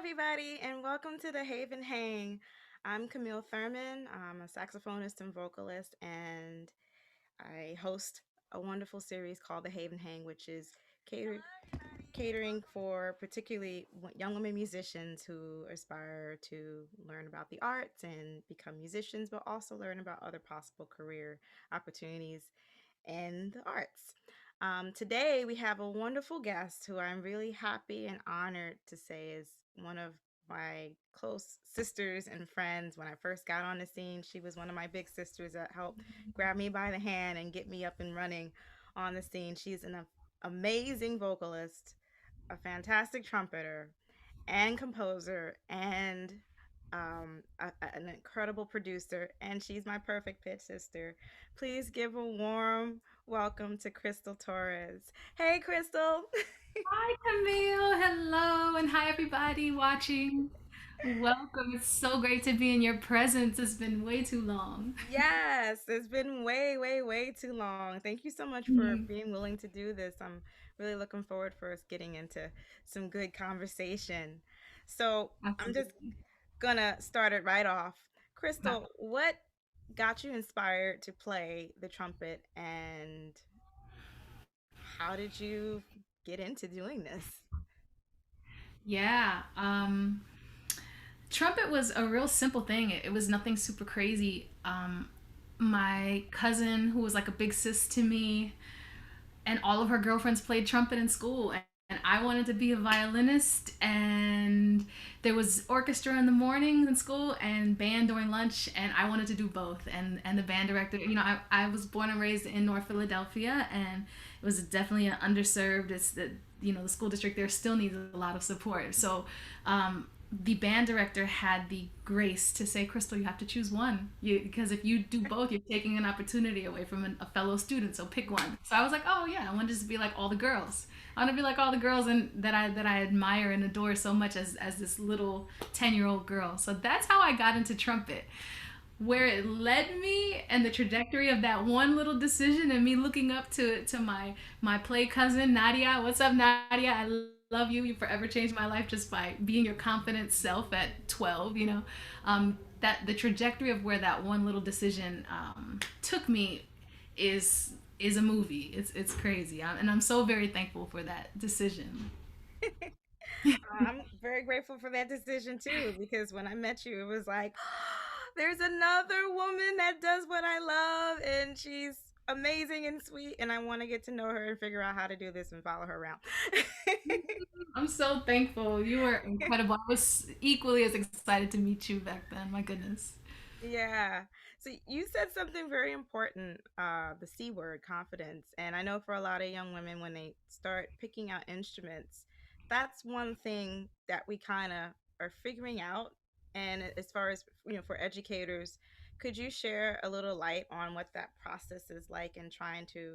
everybody, and welcome to the Haven Hang. I'm Camille Thurman. I'm a saxophonist and vocalist, and I host a wonderful series called the Haven Hang, which is cater- catering for particularly young women musicians who aspire to learn about the arts and become musicians, but also learn about other possible career opportunities in the arts. Today, we have a wonderful guest who I'm really happy and honored to say is one of my close sisters and friends. When I first got on the scene, she was one of my big sisters that helped grab me by the hand and get me up and running on the scene. She's an amazing vocalist, a fantastic trumpeter, and composer, and an incredible producer, and she's my perfect pitch sister. Please give a warm welcome to Crystal Torres. Hey, Crystal. Hi, Camille. Hello, and hi, everybody watching. Welcome. It's so great to be in your presence. It's been way too long. Yes, it's been way, way, way too long. Thank you so much for Mhm. being willing to do this. I'm really looking forward for us getting into some good conversation. So I'm just Absolutely. gonna start it right off. Wow. Crystal, what got you inspired to play the trumpet, and how did you get into doing this? Yeah. Trumpet was a real simple thing. It was nothing super crazy. My cousin, who was like a big sis to me, and all of her girlfriends played trumpet in school, and I wanted to be a violinist, and there was orchestra in the mornings in school and band during lunch, and I wanted to do both. And the band director, I was born and raised in North Philadelphia, and it was definitely an underserved. It's the school district there still needs a lot of support. So the band director had the grace to say, Crystal, you have to choose one. Because if you do both, you're taking an opportunity away from a fellow student. So pick one. So I was like, oh yeah, I wanted to be like all the girls. I want to be like all the girls and that I admire and adore so much as this little 10-year-old girl. So that's how I got into trumpet. Where it led me and the trajectory of that one little decision and me looking up to my play cousin Nadia. What's up, Nadia? I love you. You forever changed my life just by being your confident self at 12. That the trajectory of where that one little decision took me is is a movie. It's crazy, and I'm so very thankful for that decision. I'm very grateful for that decision too, because when I met you, it was like, there's another woman that does what I love, and she's amazing and sweet, and I want to get to know her and figure out how to do this and follow her around. I'm so thankful. You were incredible. I was equally as excited to meet you back then. My goodness. Yeah. So you said something very important, the C word, confidence. And I know for a lot of young women, when they start picking out instruments, that's one thing that we kind of are figuring out. And as far as, for educators, could you share a little light on what that process is like in trying to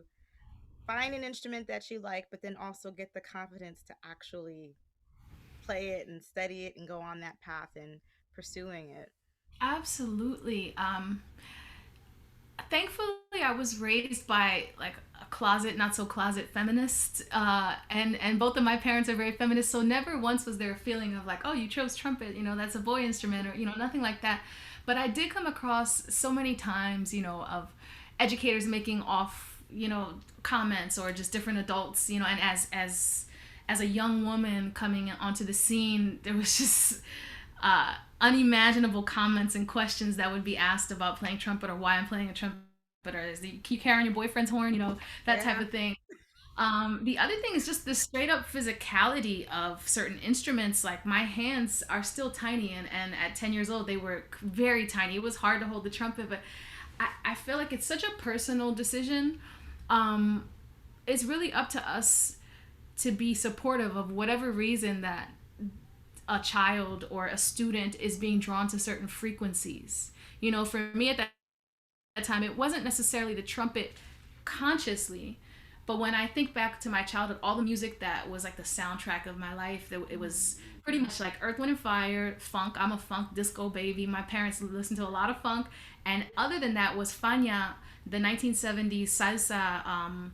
find an instrument that you like, but then also get the confidence to actually play it and study it and go on that path and pursuing it? Absolutely. Thankfully, I was raised by like a closet, not so closet feminist, and both of my parents are very feminist. So never once was there a feeling of like, oh, you chose trumpet, that's a boy instrument, or nothing like that. But I did come across so many times, of educators making off, comments, or just different adults, and as a young woman coming onto the scene, there was just unimaginable comments and questions that would be asked about playing trumpet, or why I'm playing a trumpet, or can you carry on your boyfriend's horn, that type Yeah. of thing. The other thing is just the straight up physicality of certain instruments. Like my hands are still tiny, and at 10 years old, they were very tiny. It was hard to hold the trumpet, but I feel like it's such a personal decision. Um, it's really up to us to be supportive of whatever reason that a child or a student is being drawn to certain frequencies. For me at that time, it wasn't necessarily the trumpet consciously, but when I think back to my childhood, all the music that was like the soundtrack of my life, it was pretty much like Earth, Wind, and Fire, funk. I'm a funk disco baby. My parents listened to a lot of funk. And other than that was Fania, the 1970s salsa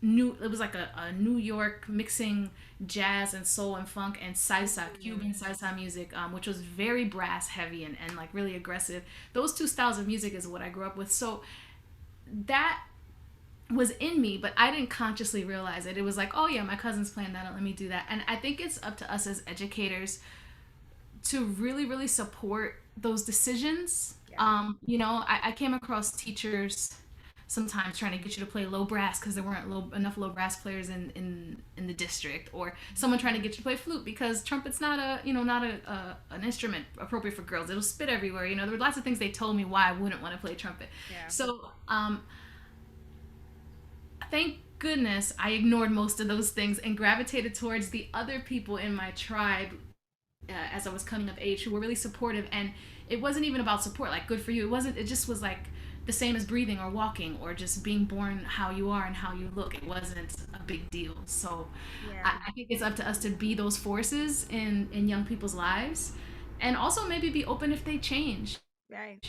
new. It was like a New York mixing jazz and soul and funk and salsa, Mm. Cuban salsa music, which was very brass heavy and like really aggressive. Those two styles of music is what I grew up with. So that was in me, but I didn't consciously realize it. It was like, oh yeah, my cousin's playing that, let me do that. And I think it's up to us as educators to really, really support those decisions. Yeah. I came across teachers sometimes trying to get you to play low brass because there weren't enough low brass players in the district, or someone trying to get you to play flute because trumpet's not an instrument appropriate for girls. It'll spit everywhere. There were lots of things they told me why I wouldn't want to play trumpet. Yeah. So thank goodness I ignored most of those things and gravitated towards the other people in my tribe as I was coming of age who were really supportive. And it wasn't even about support, like good for you. It wasn't. It just was like the same as breathing or walking or just being born how you are and how you look. It wasn't a big deal. So Yeah. I think it's up to us to be those forces in young people's lives, and also maybe be open if they change. Right.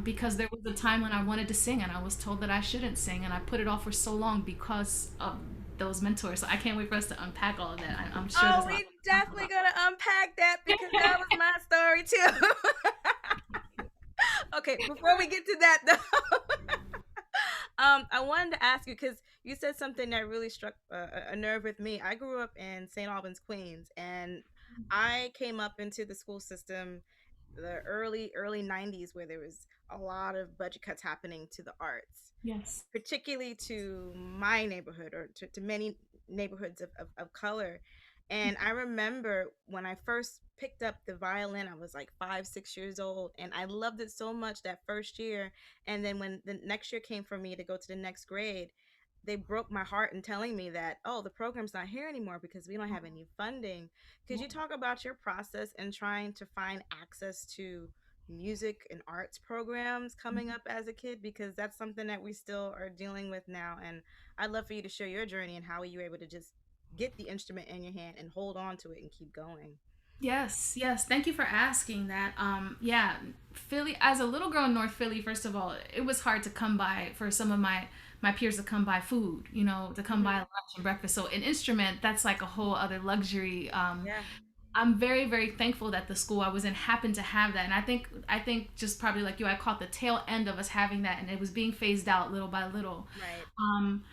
Because there was a time when I wanted to sing and I was told that I shouldn't sing, and I put it off for so long because of those mentors. So I can't wait for us to unpack all of that. I'm sure Oh, there's a lot we to talk definitely about. gonna unpack that because that was my story too. Okay, before we get to that though, I wanted to ask you because you said something that really struck a nerve with me. I grew up in St. Albans, Queens, and I came up into the school system the early 90s where there was a lot of budget cuts happening to the arts, Yes. particularly to my neighborhood or to many neighborhoods of color. And I remember when I first picked up the violin, I was like 5, 6 years old, and I loved it so much that first year. And then when the next year came for me to go to the next grade, they broke my heart in telling me that, oh, the program's not here anymore because we don't have any funding. Could Yeah. you talk about your process in trying to find access to music and arts programs coming up as a kid? Because that's something that we still are dealing with now. And I'd love for you to share your journey and how you were able to just get the instrument in your hand and hold on to it and keep going. Yes, yes. Thank you for asking that. Yeah, Philly, as a little girl in North Philly, first of all, it was hard to come by for some of my peers to come by food, to come by Hmm. lunch and breakfast. So an instrument, that's like a whole other luxury. Yeah. I'm very, very thankful that the school I was in happened to have that. And I think just probably like you, I caught the tail end of us having that, and it was being phased out little by little. Right. Um,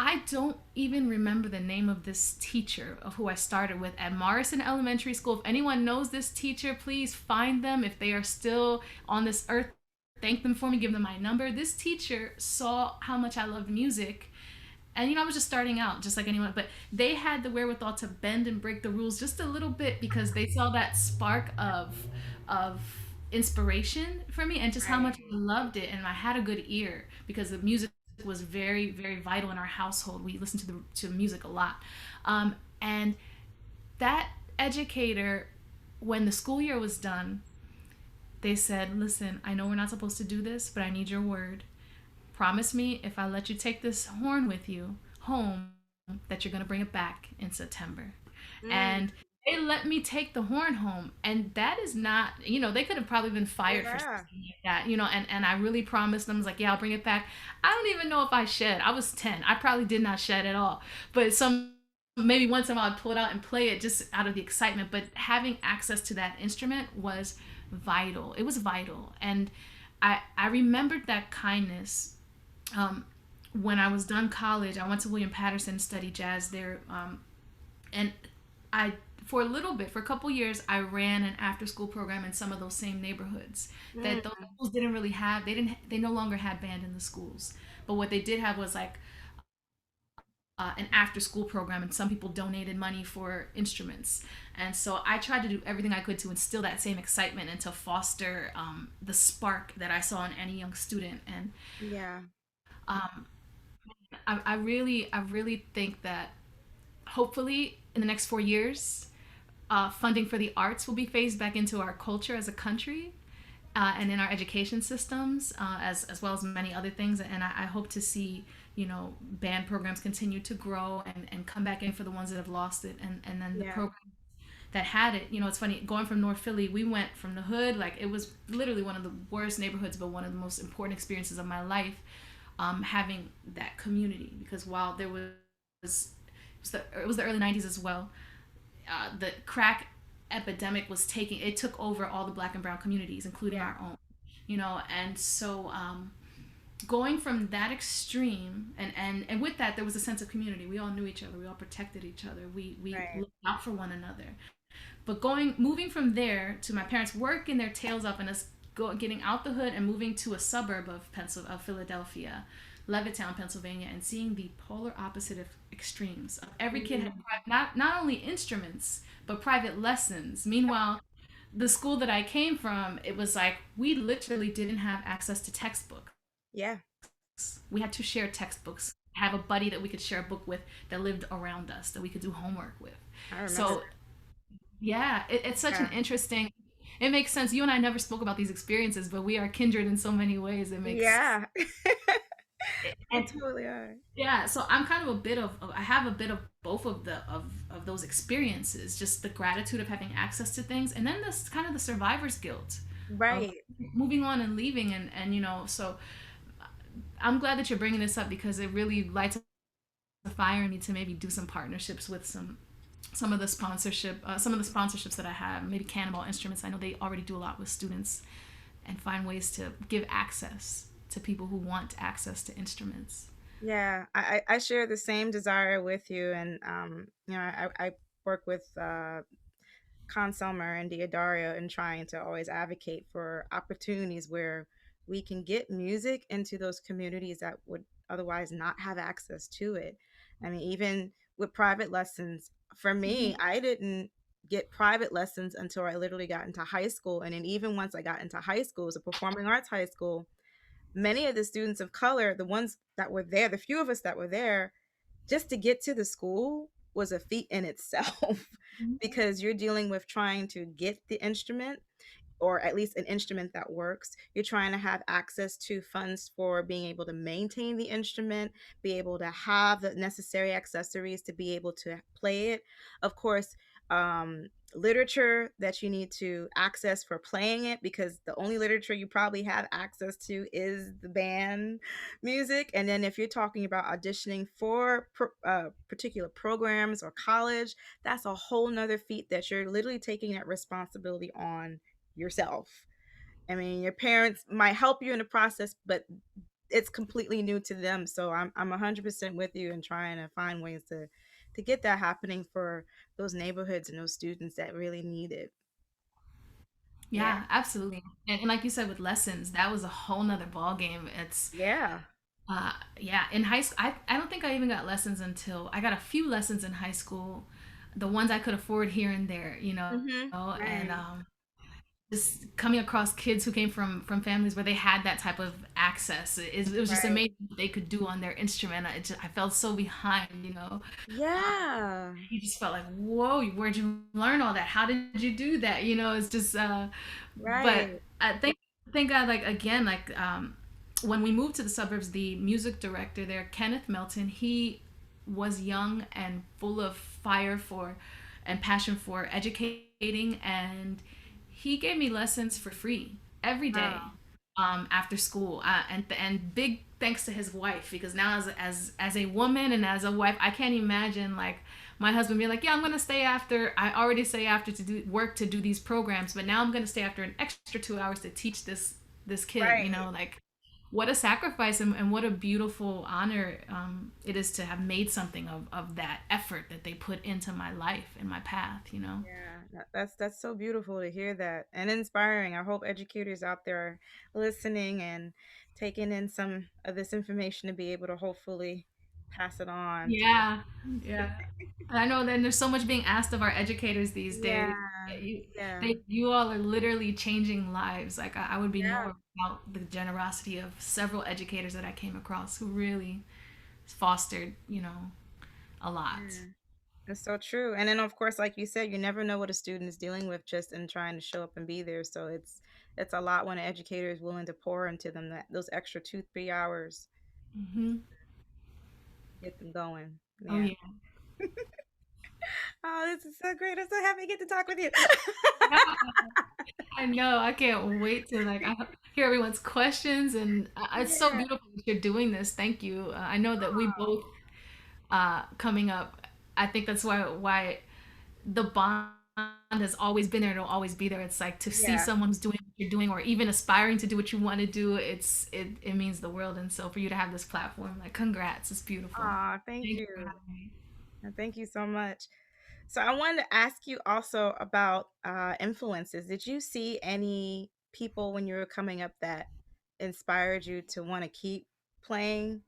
I don't even remember the name of this teacher of who I started with at Morrison Elementary School. If anyone knows this teacher, please find them. If they are still on this earth, thank them for me, give them my number. This teacher saw how much I loved music. And I was just starting out, just like anyone, but they had the wherewithal to bend and break the rules just a little bit because they saw that spark of inspiration for me and just how Right. much I loved it. And I had a good ear because the music was very, very vital in our household. We listened to music a lot. And that educator, when the school year was done, they said, listen, I know we're not supposed to do this, but I need your word. Promise me if I let you take this horn with you home that you're going to bring it back in September. Mm. And they let me take the horn home. And that is not, they could have probably been fired for Yeah. something like that, and I really promised them, I was like, yeah, I'll bring it back. I don't even know if I shed. I was 10. I probably did not shed at all. But maybe once in a while I'd pull it out and play it just out of the excitement. But having access to that instrument was vital. It was vital. And I remembered that kindness when I was done college. I went to William Patterson to study jazz there, and I for a little bit, for a couple years, I ran an after-school program in some of those same neighborhoods that those Mm. schools didn't really have. They no longer had band in the schools, but what they did have was like an after-school program, and some people donated money for instruments. And so I tried to do everything I could to instill that same excitement and to foster the spark that I saw in any young student. And Yeah. um, I really think that hopefully in the next 4 years, funding for the arts will be phased back into our culture as a country, and in our education systems, as well as many other things. And I hope to see, band programs continue to grow and come back in for the ones that have lost it, and then the Yeah. programs that had it. It's funny, going from North Philly, we went from the hood, like it was literally one of the worst neighborhoods, but one of the most important experiences of my life, having that community. Because while there was it was the early 90s as well. The crack epidemic was taking it took over all the black and brown communities, including Yeah. our own. And so going from that extreme, and with that there was a sense of community. We all knew each other, we all protected each other, we Right. looked out for one another. But moving from there to my parents working their tails off and us getting out the hood and moving to a suburb of Philadelphia, Levittown, Pennsylvania, and seeing the polar opposite of extremes. Every kid had Mm. not only instruments but private lessons. Meanwhile, the school that I came from, it was like we literally didn't have access to textbooks. Yeah. We had to share textbooks. Have a buddy that we could share a book with that lived around us that we could do homework with. I remember So that. yeah, it's such an Yeah. interesting. It makes sense. You and I never spoke about these experiences, but we are kindred in so many ways. It makes Yeah. We and totally are. yeah. So I'm kind of a bit of I have a bit of both of those experiences. Just the gratitude of having access to things, and then this kind of the survivor's guilt of Right. moving on and leaving, and. So I'm glad that you're bringing this up because it really lights a fire in me to maybe do some partnerships with some of the sponsorships that I have, maybe Cannonball Instruments. I know they already do a lot with students and find ways to give access to people who want access to instruments. Yeah. I share the same desire with you, and I work with Consumer and Diodario in trying to always advocate for opportunities where we can get music into those communities that would otherwise not have access to it. I mean, even with private lessons, for me, I didn't get private lessons until I literally got into high school. And then even once I got into high school, it was a performing arts high school, many of the students of color, the ones that were there, the few of us that were there, just to get to the school was a feat in itself because you're dealing with trying to get the instrument or at least an instrument that works. You're trying to have access to funds for being able to maintain the instrument, be able to have the necessary accessories to be able to play it. Of course, um, literature that you need to access for playing it because the only literature you probably have access to is the band music. And then if you're talking about auditioning for particular programs or college, that's a whole nother feat that you're literally taking that responsibility on yourself. I mean, your parents might help you in the process, but it's completely new to them. So I'm 100% with you in trying to find ways to get that happening for those neighborhoods and those students that really need it. Yeah. Yeah, absolutely. And like you said, with lessons, that was a whole nother ball game. Yeah. Yeah, in high school, I don't think I even got lessons until I got a few lessons in high school, the ones I could afford here and there, Mhm. and Right. just coming across kids who came from families where they had that type of access. It was just Right. amazing what they could do on their instrument. I felt so behind. Yeah. You just felt like, whoa, where'd you learn all that? How did you do that? It's just, but Right. I think I like again like when we moved to the suburbs, the music director there, Kenneth Melton, he was young and full of fire for and passion for educating, and he gave me lessons for free every day Wow. after school, and big thanks to his wife, because now as a woman and as a wife, I can't imagine like my husband being like, yeah, I'm gonna stay after. I already stay after to do work to do these programs, but now I'm gonna stay after an extra 2 hours to teach this kid. Right. Like what a sacrifice, and what a beautiful honor it is to have made something of that effort that they put into my life and my path. Yeah, that's so beautiful to hear that and inspiring. I hope educators out there are listening and taking in some of this information to be able to hopefully pass it on to the Yeah, yeah. And I know then there's so much being asked of our educators these yeah, days. You, yeah, you all are literally changing lives. Like I would be yeah, nowhere without the generosity of several educators that I came across who really fostered a lot. yeah. It's so true. And then of course, like you said, you never know what a student is dealing with just in trying to show up and be there. So it's a lot when an educator is willing to pour into them that those extra 2, 3 hours Hmm. to get them going. Oh Yeah. yeah. Oh, this is so great. I'm so happy to get to talk with you. Yeah, I know. I can't wait to like hear everyone's questions, and it's so Yeah. beautiful that you're doing this. Thank you. I know that we both coming up. I think that's why the bond has always been there and it'll always be there. It's like to see Yeah. someone who's doing what you're doing or even aspiring to do what you want to do, it means the world. And so for you to have this platform, like congrats, it's beautiful. Aw, thank Thank you you. for having me. Thank you so much. So I wanted to ask you also about influences. Did you see any people when you were coming up that inspired you to want to keep playing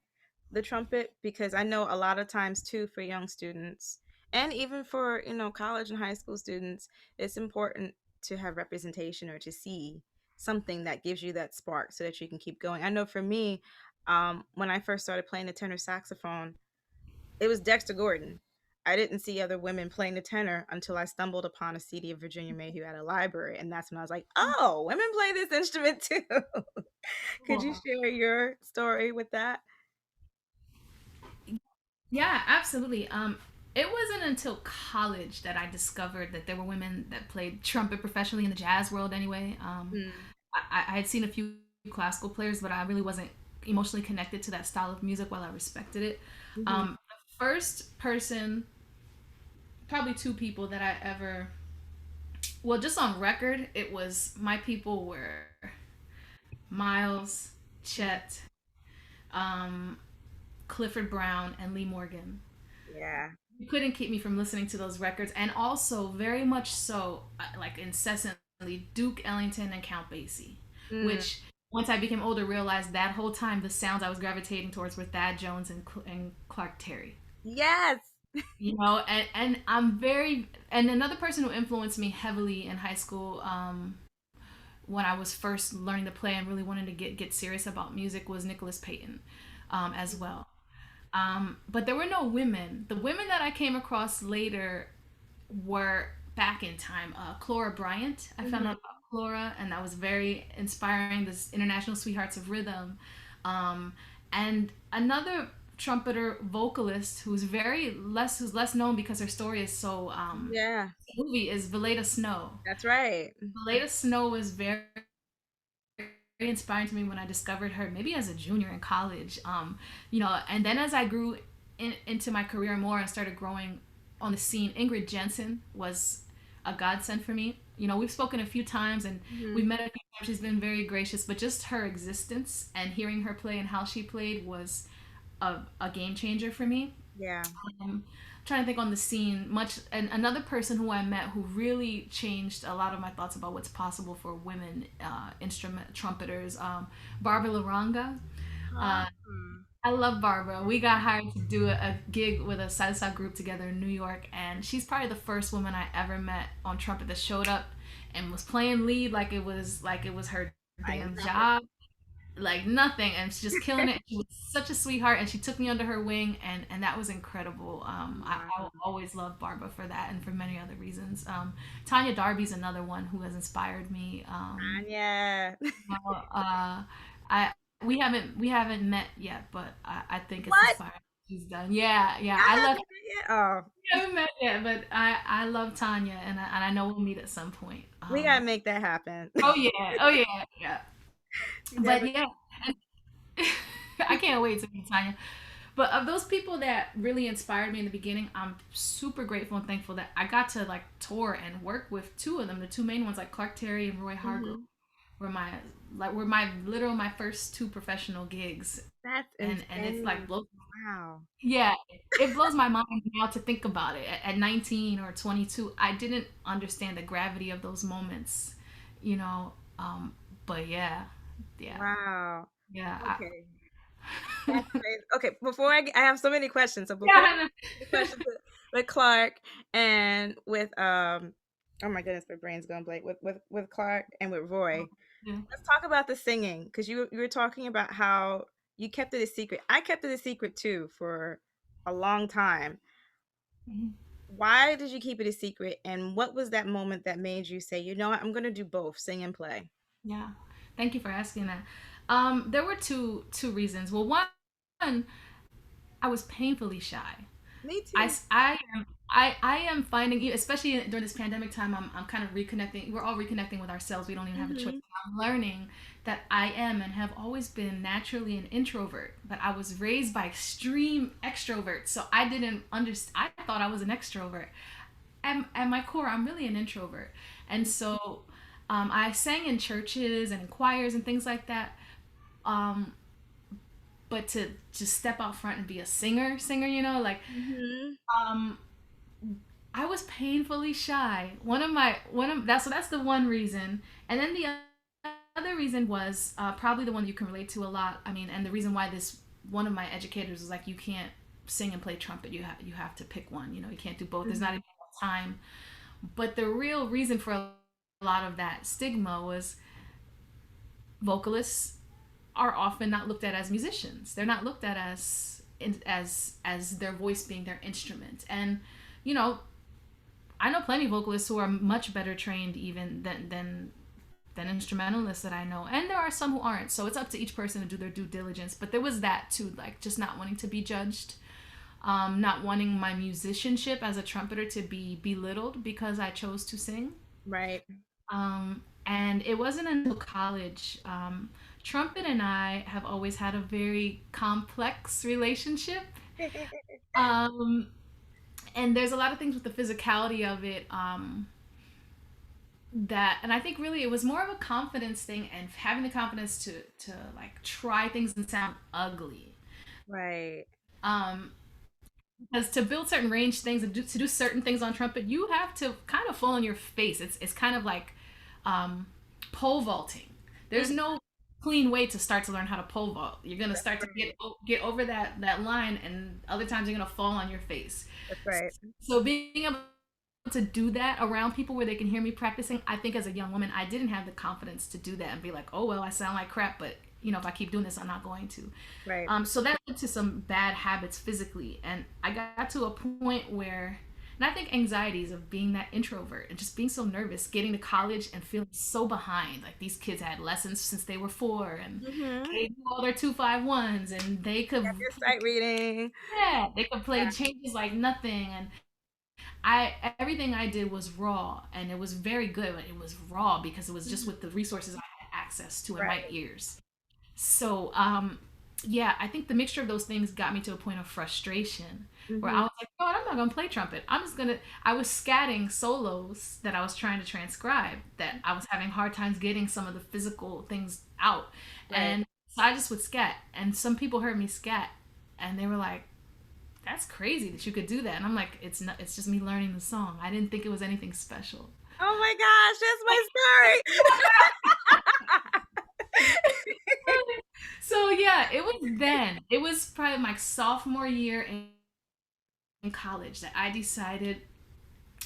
the trumpet? Because I know a lot of times too for young students and even for, college and high school students, it's important to have representation or to see something that gives you that spark so that you can keep going. I know for me, when I first started playing the tenor saxophone, it was Dexter Gordon. I didn't see other women playing the tenor until I stumbled upon a CD of Virginia Mayhew at a library, and that's when I was like, "Oh, women play this instrument too." Could you Cool. share your story with that? Yeah, absolutely. It wasn't until college that I discovered that there were women that played trumpet professionally in the jazz world. Anyway, Mm. I had seen a few classical players, but I really wasn't emotionally connected to that style of music. While I respected it, Hmm. the first person, probably two people that I ever, well, just on record, it was my people were Miles, Chet, um, Clifford Brown, and Lee Morgan. Yeah. You couldn't keep me from listening to those records, and also very much so, like incessantly, Duke Ellington and Count Basie, Mm. which once I became older realized that whole time the sounds I was gravitating towards were Thad Jones and Clark Terry. Yes. And I'm very, and another person who influenced me heavily in high school, when I was first learning to play and really wanting to get serious about music, was Nicholas Payton, as well. But there were no women. The women that I came across later were back in time. Clora Bryant. I found Hmm. out about Clora, and that was very inspiring. This International Sweethearts of Rhythm, um, and another trumpeter vocalist who's less known because her story is so Yeah, movie is Valeda Snow. that's right. Valeda Snow was very inspiring to me when I discovered her, maybe as a junior in college. And then as I grew into my career more and started growing on the scene, Ingrid Jensen was a godsend for me. We've spoken a few times and Hmm. we've met a few times. She's been very gracious, but just her existence and hearing her play and how she played was a game changer for me. Yeah. I'm trying to think on the scene much, and another person who I met who really changed a lot of my thoughts about what's possible for women instrument trumpeters, Barbara Laranga. uh, Awesome. I love Barbara. We got hired to do a gig with a salsa group together in New York, and she's probably the first woman I ever met on trumpet that showed up and was playing lead like it was her I damn know. job, like nothing, and she's just killing it. She was such a sweetheart, and she took me under her wing, and that was incredible. I will Wow. always love Barbara for that and for many other reasons. Tanya Darby's another one who has inspired me. Anya. You know, I we haven't met yet, but I think it's What? inspiring what she's done. Yeah, yeah. I I love. haven't met yet. Oh, We haven't met yet, but I love Tanya, and I know we'll meet at some point. we gotta make that happen. Oh yeah, oh yeah, yeah. We But definitely. yeah, I can't wait to meet Tanya. But of those people that really inspired me in the beginning, I'm super grateful and thankful that I got to like tour and work with two of them. The two main ones, like Clark Terry and Roy Hargrove, Hmm. were my literal my first two professional gigs, That's and it's like insane. Wow. yeah, it blows my mind now to think about it. At 19 or 22, I didn't understand the gravity of those moments, you know. But yeah, yeah, Wow. yeah. Okay. That's amazing. Okay, before I have so many questions. So before I Yeah. get the questions with Clark and with oh my goodness, my brain's going blank with Clark and with Roy. Yeah. Let's talk about the singing because you were talking about how you kept it a secret. I kept it a secret too for a long time. Mhm. Why did you keep it a secret, and what was that moment that made you say, you know what, I'm gonna do both, sing and play? Yeah. Thank you for asking that. There were two reasons. Well, one, I was painfully shy. Me I, too. s- I am I am finding, especially during this pandemic time, I'm kind of reconnecting. We're all reconnecting with ourselves. We don't even have a choice. Hmm. I'm learning that I am and have always been naturally an introvert, but I was raised by extreme extroverts. So I didn't understand. I thought I was an extrovert. At my core, I'm really an introvert. And so I sang in churches and in choirs and things like that. Um, but to just step out front and be a singer, like Hmm. um, I was painfully shy. That's the one reason, and then the other reason was probably the one you can relate to a lot. I mean, and the reason why this one of my educators was like, you can't sing and play trumpet. You have to pick one. You can't do both. There's not Hmm. even time. But the real reason for a lot of that stigma was vocalists are often not looked at as musicians. They're not looked at as their voice being their instrument. And you know, I know plenty of vocalists who are much better trained even than instrumentalists that I know, and there are some who aren't. So it's up to each person to do their due diligence. But there was that too, like just not wanting to be judged, not wanting my musicianship as a trumpeter to be belittled because I chose to sing. Right. And it wasn't until college. Trumpet and I have always had a very complex relationship. Um, and there's a lot of things with the physicality of it, and I think really it was more of a confidence thing and having the confidence to like try things and sound ugly. Right. Um, because to build certain range things and to do certain things on trumpet, you have to kind of fall on your face. It's kind of like um, pole vaulting. There's Mhm. no clean way to start to learn how to pole vault. You're gonna That's start to right. get over that line, and other times you're gonna fall on your face. That's right. So being able to do that around people where they can hear me practicing, I think as a young woman, I didn't have the confidence to do that and be like, oh well, I sound like crap, but if I keep doing this, I'm not going to. Right. So that led to some bad habits physically, and I got to a point where, and I think anxieties of being that introvert and just being so nervous, getting to college and feeling so behind. Like these kids had lessons since they were 4, and Hmm. they knew all their 2-5-1s, and they could, Got your sight reading. yeah, they could play Yeah. changes like nothing, and I everything I did was raw, and it was very good, but it was raw because it was just Mhm. with the resources I had access to in my Right. ears. So, yeah, I think the mixture of those things got me to a point of frustration where I Hmm. was like, "No, I'm not gonna play trumpet. I'm just gonna." I was scatting solos that I was trying to transcribe that I was having hard times getting some of the physical things out, Right. and so I just would scat. And some people heard me scat, and they were like, "That's crazy that you could do that." And I'm like, "It's not. It's just me learning the song. I didn't think it was anything special." Oh my gosh, that's my story. So yeah, it was then. It was probably my sophomore year in college that I decided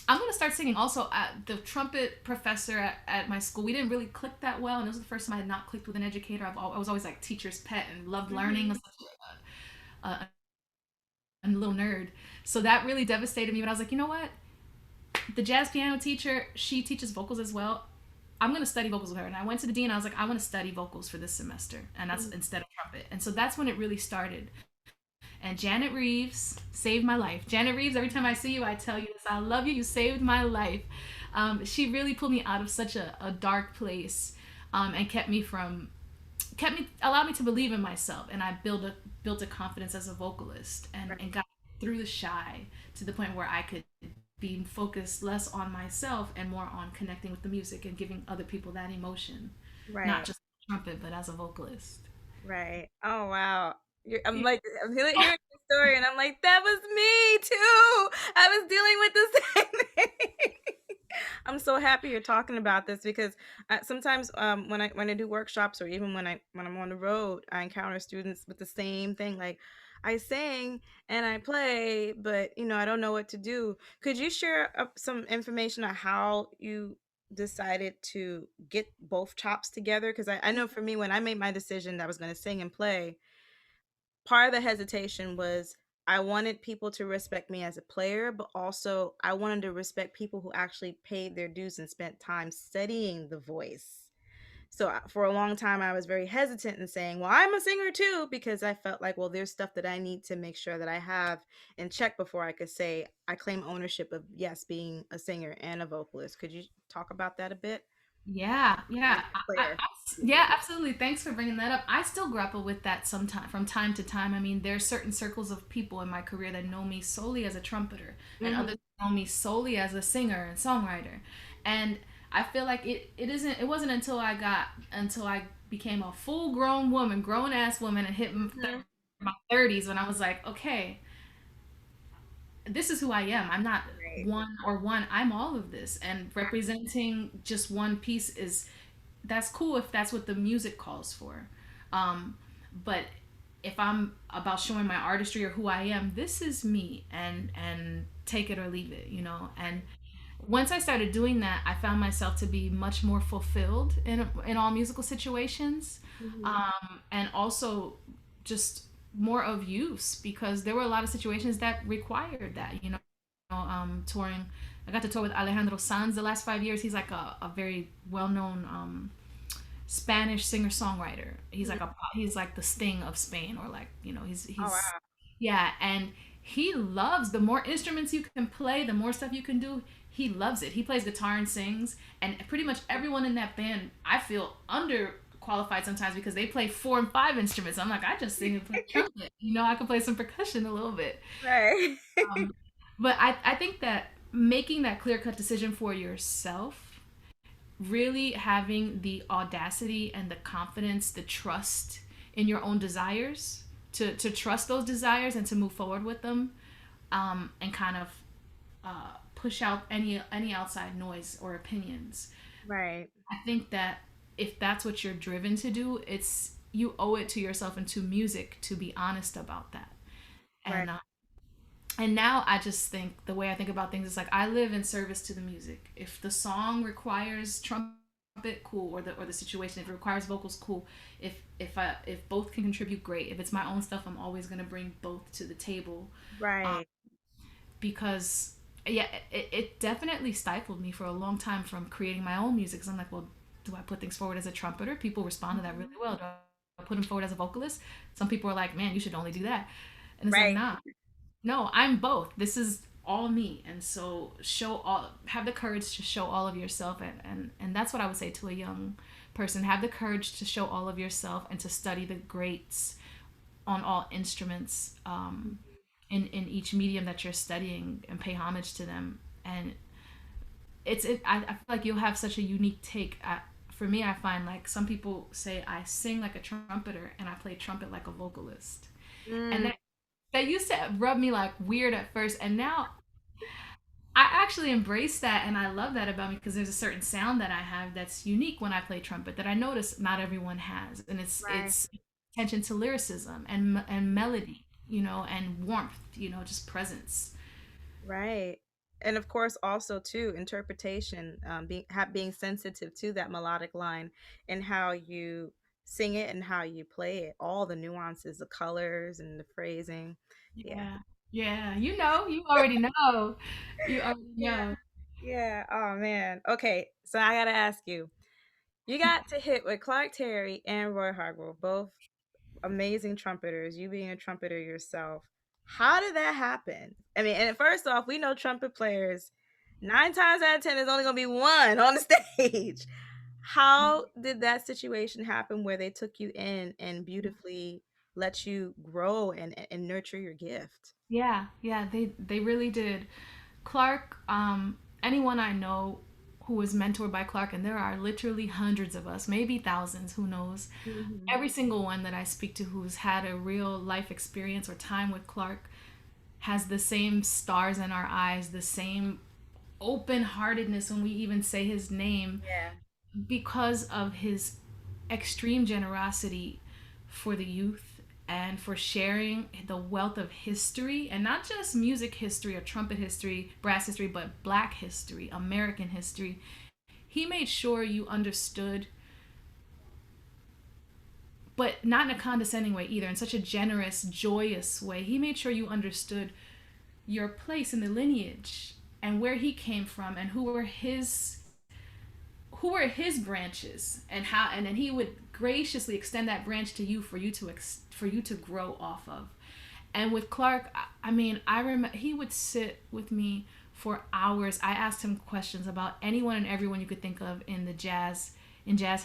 I'm gonna start singing. Also, the trumpet professor at my school, we didn't really click that well, and it was the first time I had not clicked with an educator. I was always like teacher's pet and loved learning. I Hmm. was such a little nerd, so that really devastated me. But I was like, you know what? The jazz piano teacher, she teaches vocals as well. I'm gonna study vocals with her, and I went to the dean. I was like, I want to study vocals for this semester, and that's instead of trumpet. And so that's when it really started. And Janet Reeves saved my life. Janet Reeves, every time I see you, I tell you this: I love you. You saved my life. She really pulled me out of such a dark place, and allowed me to believe in myself. And I built a confidence as a vocalist, and Right. got through the shy to the point where I could be focused less on myself and more on connecting with the music and giving other people that emotion, not Right. just trumpet, but as a vocalist. Right. Oh wow. I'm like hearing the story, and I'm like, that was me too. I was dealing with the same thing. I'm so happy you're talking about this because sometimes when I do workshops or even when I'm on the road, I encounter students with the same thing. Like, I sing and I play, but I don't know what to do. Could you share some information on how you decided to get both chops together? Because I know for me, when I made my decision that I was going to sing and play, part of the hesitation was I wanted people to respect me as a player, but also I wanted to respect people who actually paid their dues and spent time studying the voice. So for a long time, I was very hesitant in saying, well, I'm a singer too, because I felt like, well, there's stuff that I need to make sure that I have in check before I could say I claim ownership of, yes, being a singer and a vocalist. Could you talk about that a bit? Yeah, And yeah, a player. yeah, absolutely. Thanks for bringing that up. I still grapple with that sometime from time to time. I mean, there are certain circles of people in my career that know me solely as a trumpeter, and Hmm. others know me solely as a singer and songwriter. And I feel like it wasn't until I became a full grown woman, grown ass woman, and hit Hmm. my 30s when I was like, okay, this is who I am. I'm not Right. one or one. I'm all of this. And representing just one piece is that's cool if that's what the music calls for. Um, but if I'm about showing my artistry or who I am, this is me, and take it or leave it, you know. And once I started doing that, I found myself to be much more fulfilled in all musical situations, Hmm. and also just more of use because there were a lot of situations that required that, you know. Touring, I got to tour with Alejandro Sanz the last 5 years. He's like a very well known Spanish singer songwriter. He's like the Sting of Spain, or like, you know, Oh, he's wow. yeah, and he loves the more instruments you can play, the more stuff you can do. He loves it. He plays guitar and sings, and pretty much everyone in that band, I feel underqualified sometimes because they play 4 and 5 instruments. I'm like, I just sing and play trumpet. You know, I can play some percussion a little bit. Right. Um, but I think that making that clear cut decision for yourself, really having the audacity and the confidence, the trust in your own desires, to trust those desires and to move forward with them, and kind of push out any outside noise or opinions. Right. I think that if that's what you're driven to do, it's you owe it to yourself and to music to be honest about that. Right. And now I just think the way I think about things is like I live in service to the music. If the song requires trumpet, cool, or the situation, if it requires vocals, cool. If both can contribute, great. If it's my own stuff, I'm always gonna bring both to the table, um, Right. because yeah, it definitely stifled me for a long time from creating my own music. Because I'm like, well, do I put things forward as a trumpeter? People respond to that really Mhm. well. Do I put them forward as a vocalist? Some people are like, man, you should only do that. And it's like, Right. nah, no, I'm both. This is all me. And so have the courage to show all of yourself, and that's what I would say to a young person. Have the courage to show all of yourself and to study the greats on all instruments, in each medium that you're studying, and pay homage to them. And I feel like you'll have such a unique take. For me, I find like some people say I sing like a trumpeter and I play trumpet like a vocalist. And Mm. that used to rub me like weird at first, and now I actually embrace that, and I love that about me because there's a certain sound that I have that's unique when I play trumpet that I notice not everyone has, and Right. it's attention to lyricism and melody, you know, and warmth, you know, just presence. Right. And of course, also too, interpretation, being sensitive to that melodic line and how you sing it and how you play it, all the nuances, the colors and the phrasing. Yeah. Yeah, yeah, you know, you already know, you already Yeah. know. Yeah. Oh man. Okay. So I gotta ask you. You got to hit with Clark Terry and Roy Hargrove, both amazing trumpeters, you being a trumpeter yourself. How did that happen? I mean, and first off, we know trumpet players, 9 times out of 10, there's only going to be one on the stage. How did that situation happen where they took you in and beautifully let you grow and nurture your gift? Yeah, yeah, they really did. Clark, anyone I know who was mentored by Clark, and there are literally hundreds of us, maybe thousands, who knows. Hmm. Every single one that I speak to who's had a real life experience or time with Clark has the same stars in our eyes, the same open heartedness when we even say his name, Yeah. because of his extreme generosity for the youth and for sharing the wealth of history, and not just music history or trumpet history, brass history, but black history, American history. He made sure you understood, but not in a condescending way either, in such a generous, joyous way. He made sure you understood your place in the lineage and where he came from and who are his branches, and how, and then he would graciously extend that branch to you for you to for you to grow off of. And with Clark, I mean, I remember he would sit with me for hours. I asked him questions about anyone and everyone you could think of in the jazz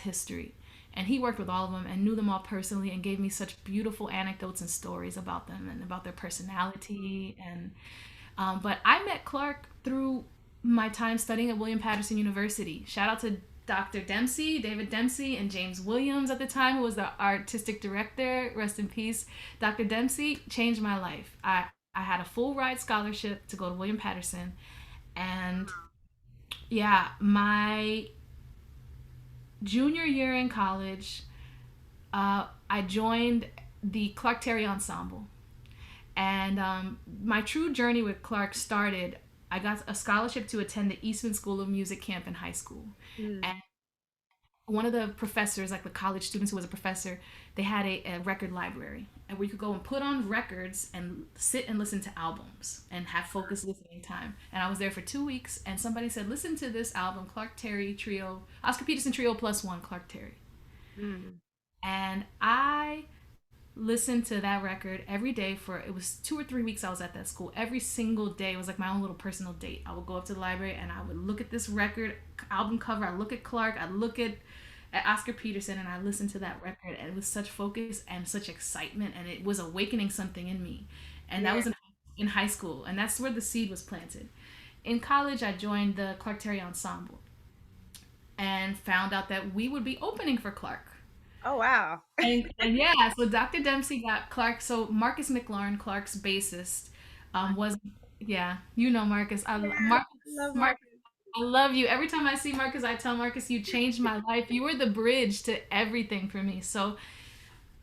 history. And he worked with all of them and knew them all personally and gave me such beautiful anecdotes and stories about them and about their personality. And but I met Clark through my time studying at William Patterson University. Shout out to Dr. Dempsey, David Dempsey, and James Williams at the time, who was the artistic director. Rest in peace. Dr. Dempsey changed my life. I had a full ride scholarship to go to William Patterson. And yeah, my junior year in college, I joined the Clark Terry Ensemble. And my true journey with Clark started. I got a scholarship to attend the Eastman School of Music camp in high school. Mm. And one of the professors, like the college students who was a professor, they had a record library. And where you could go and put on records and sit and listen to albums and have focused listening time. And I was there for 2 weeks, and somebody said, listen to this album, Clark Terry Trio, Oscar Peterson Trio plus one, Clark Terry. Mm. And I listened to that record every day for, it was 2 or 3 weeks I was at that school. Every single day it was like my own little personal date. I would go up to the library and I would look at this record album cover. I look at Clark. I look at Oscar Peterson, and I listened to that record, and it was such focus and such excitement, and it was awakening something in me. And that Yeah. was in high school, and that's where the seed was planted. In college, I joined the Clark Terry Ensemble and found out that we would be opening for Clark. Oh wow. And yeah, so Dr. Dempsey got Clark. So Marcus McLaurin, Clark's bassist, was, yeah, you know Marcus. Yeah, Marcus, I love Marcus, Marcus. I love you. Every time I see Marcus, I tell Marcus, you changed my life. You were the bridge to everything for me. So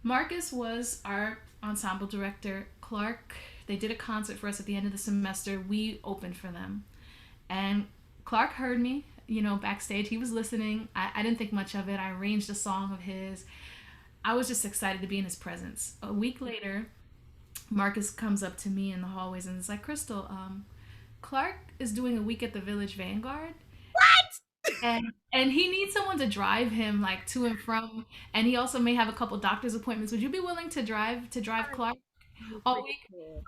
Marcus was our ensemble director. Clark, they did a concert for us at the end of the semester. We opened for them. And Clark heard me, backstage. He was listening. I didn't think much of it. I arranged a song of his. I was just excited to be in his presence. A week later, Marcus comes up to me in the hallways and is like, Crystal, Clark is doing a week at the Village Vanguard, and he needs someone to drive him like to and from, and he also may have a couple doctor's appointments. Would you be willing to drive What? Clark You all freaking week? cool.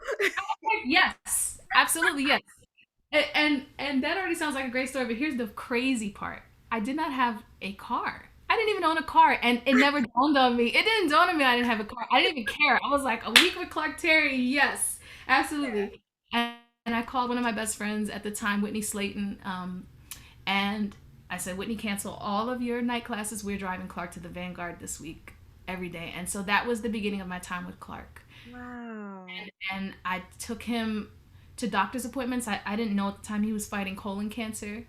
Yes, absolutely, yes. And that already sounds like a great story, but here's the crazy part. I did not have a car. I didn't even own a car, and it never dawned on me. It didn't dawn on me I didn't have a car. I didn't even care. I was like, a week with Clark Terry, yes, Yeah. absolutely. And I called one of my best friends at the time, Whitney Slayton, and I said, Whitney, cancel all of your night classes. We're driving Clark to the Vanguard this week, every day. And so that was the beginning of my time with Clark. Wow. And I took him to doctor's appointments. I didn't know at the time he was fighting colon cancer.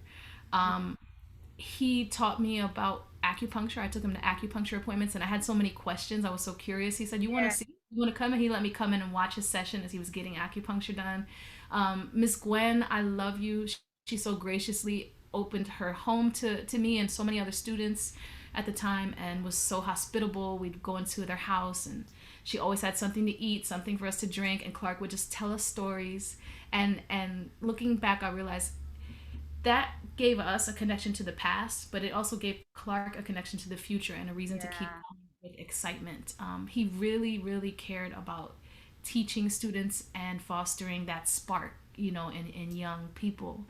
Um, he taught me about acupuncture. I took him to acupuncture appointments, and I had so many questions. I was so curious. He said, "You want to Yeah. see? You want to come?" And he let me come in and watch his session as he was getting acupuncture done. Miss Gwen, I love you. She so graciously opened her home to me and so many other students at the time, and was so hospitable. We'd go into their house, and she always had something to eat, something for us to drink, and Clark would just tell us stories. And looking back, I realized that gave us a connection to the past, but it also gave Clark a connection to the future and a reason to keep Yeah. going with excitement. He really, really cared about teaching students and fostering that spark, in young people.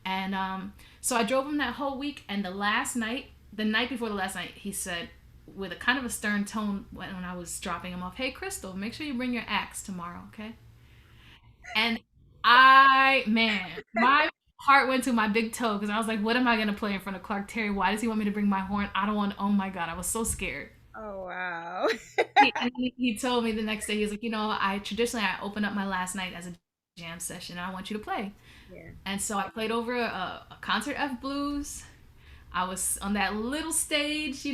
And so I drove him that whole week. And the night before the last night, he said, with a kind of a stern tone when I was dropping him off, "Hey, Crystal, make sure you bring your axe tomorrow, okay?" And man, my heart went to my big toe because I was like, what am I going to play in front of Clark Terry? Why does he want me to bring my horn? I don't want, oh my God, I was so scared. Oh wow. He told me the next day, he was like, I open up my last night as a jam session, and I want you to play. Yeah. And so I played over a concert F blues. I was on that little stage, the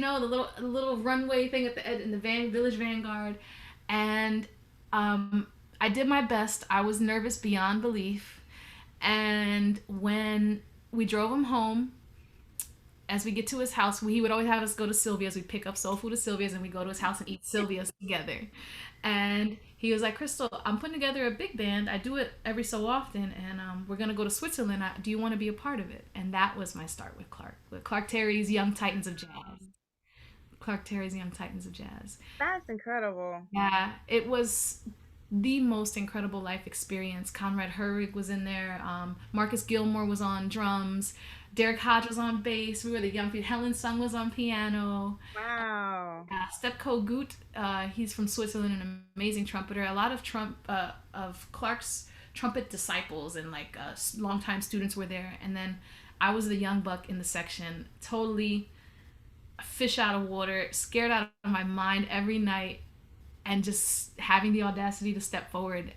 little runway thing in the Village Vanguard, and I did my best. I was nervous beyond belief, and when we drove him home, as we get to his house, he would always have us go to Sylvia's. We'd pick up soul food at Sylvia's, and we go to his house and eat Sylvia's together. And he was like, Crystal, I'm putting together a big band. I do it every so often, and we're gonna go to Switzerland. Do you want to be a part of it? And that was my start with Clark Terry's Young Titans of Jazz. Clark Terry's Young Titans of Jazz. That's incredible. Yeah, it was the most incredible life experience. Conrad Herrig was in there. Marcus Gilmore was on drums. Derek Hodge was on bass. We were the young people. Helen Sung was on piano. Wow. Stepko Gut, he's from Switzerland, an amazing trumpeter. A lot of of Clark's trumpet disciples and like longtime students were there. And then I was the young buck in the section, totally fish out of water, scared out of my mind every night, and just having the audacity to step forward,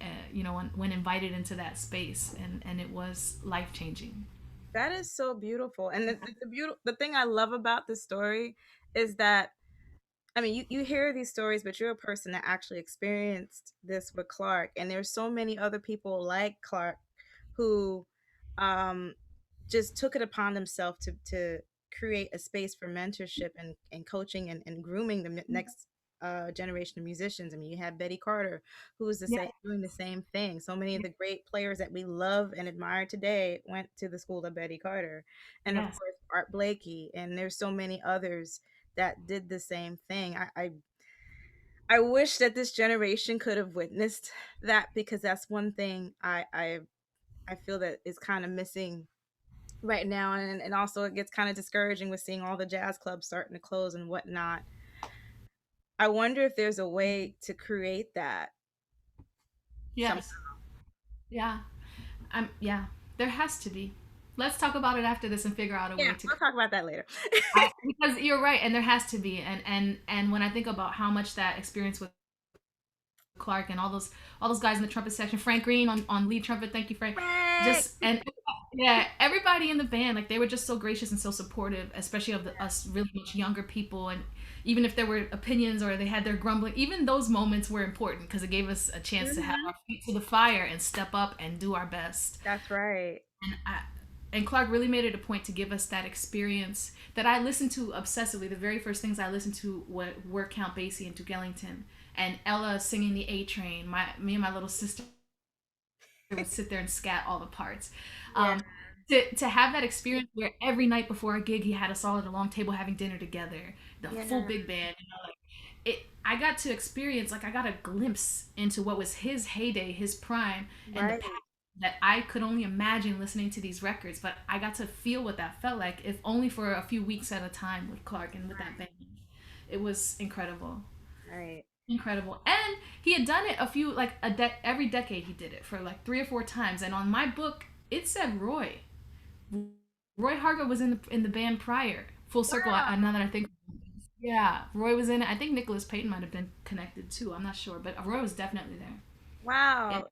when invited into that space, and it was life changing. That is so beautiful. And the thing I love about this story is that, I mean, you hear these stories, but you're a person that actually experienced this with Clark. And there's so many other people like Clark who um, just took it upon themselves to create a space for mentorship and coaching and grooming the next generation of musicians. I mean, you had Betty Carter, who was the Yeah. same, doing the same thing. So many of the great players that we love and admire today went to the school of Betty Carter. And of Yes. course, Art Blakey. And there's so many others that did the same thing. I wish that this generation could have witnessed that, because that's one thing I feel that is kind of missing right now, and also it gets kind of discouraging with seeing all the jazz clubs starting to close and whatnot. I wonder if there's a way to create that some. Yes. Yeah. Yeah. There has to be. Let's talk about it after this and figure out a Yeah, way to. we'll talk about that later. Because you're right, and there has to be, and when I think about how much that experience with Clark and all those guys in the trumpet section, Frank Green on lead trumpet, thank you, Frank. Frank! Just and yeah, everybody in the band, like they were just so gracious and so supportive, especially of us really much younger people. And even if there were opinions or they had their grumbling, even those moments were important because it gave us a chance to have Hmm. our feet to the fire and step up and do our best. That's right. And and Clark really made it a point to give us that experience that I listened to obsessively. The very first things I listened to were Count Basie and Duke Ellington and Ella singing the A Train. Me and my little sister would sit there and scat all the parts. Yeah. Um, to have that experience where every night before a gig he had us all at a long table having dinner together, the full Yeah. big band, like it. I got to experience, like I got a glimpse into what was his heyday, his prime, and the Right. past that I could only imagine listening to these records. But I got to feel what that felt like, if only for a few weeks at a time with Clark and with that band. It was incredible. Right. Incredible. And he had done it every decade he did it for like 3 or 4 times. And on my book, it said Roy. Roy Hargrove was in the band prior. Full circle. Wow. Now that I think, yeah, Roy was in it. I think Nicholas Payton might have been connected too. I'm not sure, but Roy was definitely there. In Wow.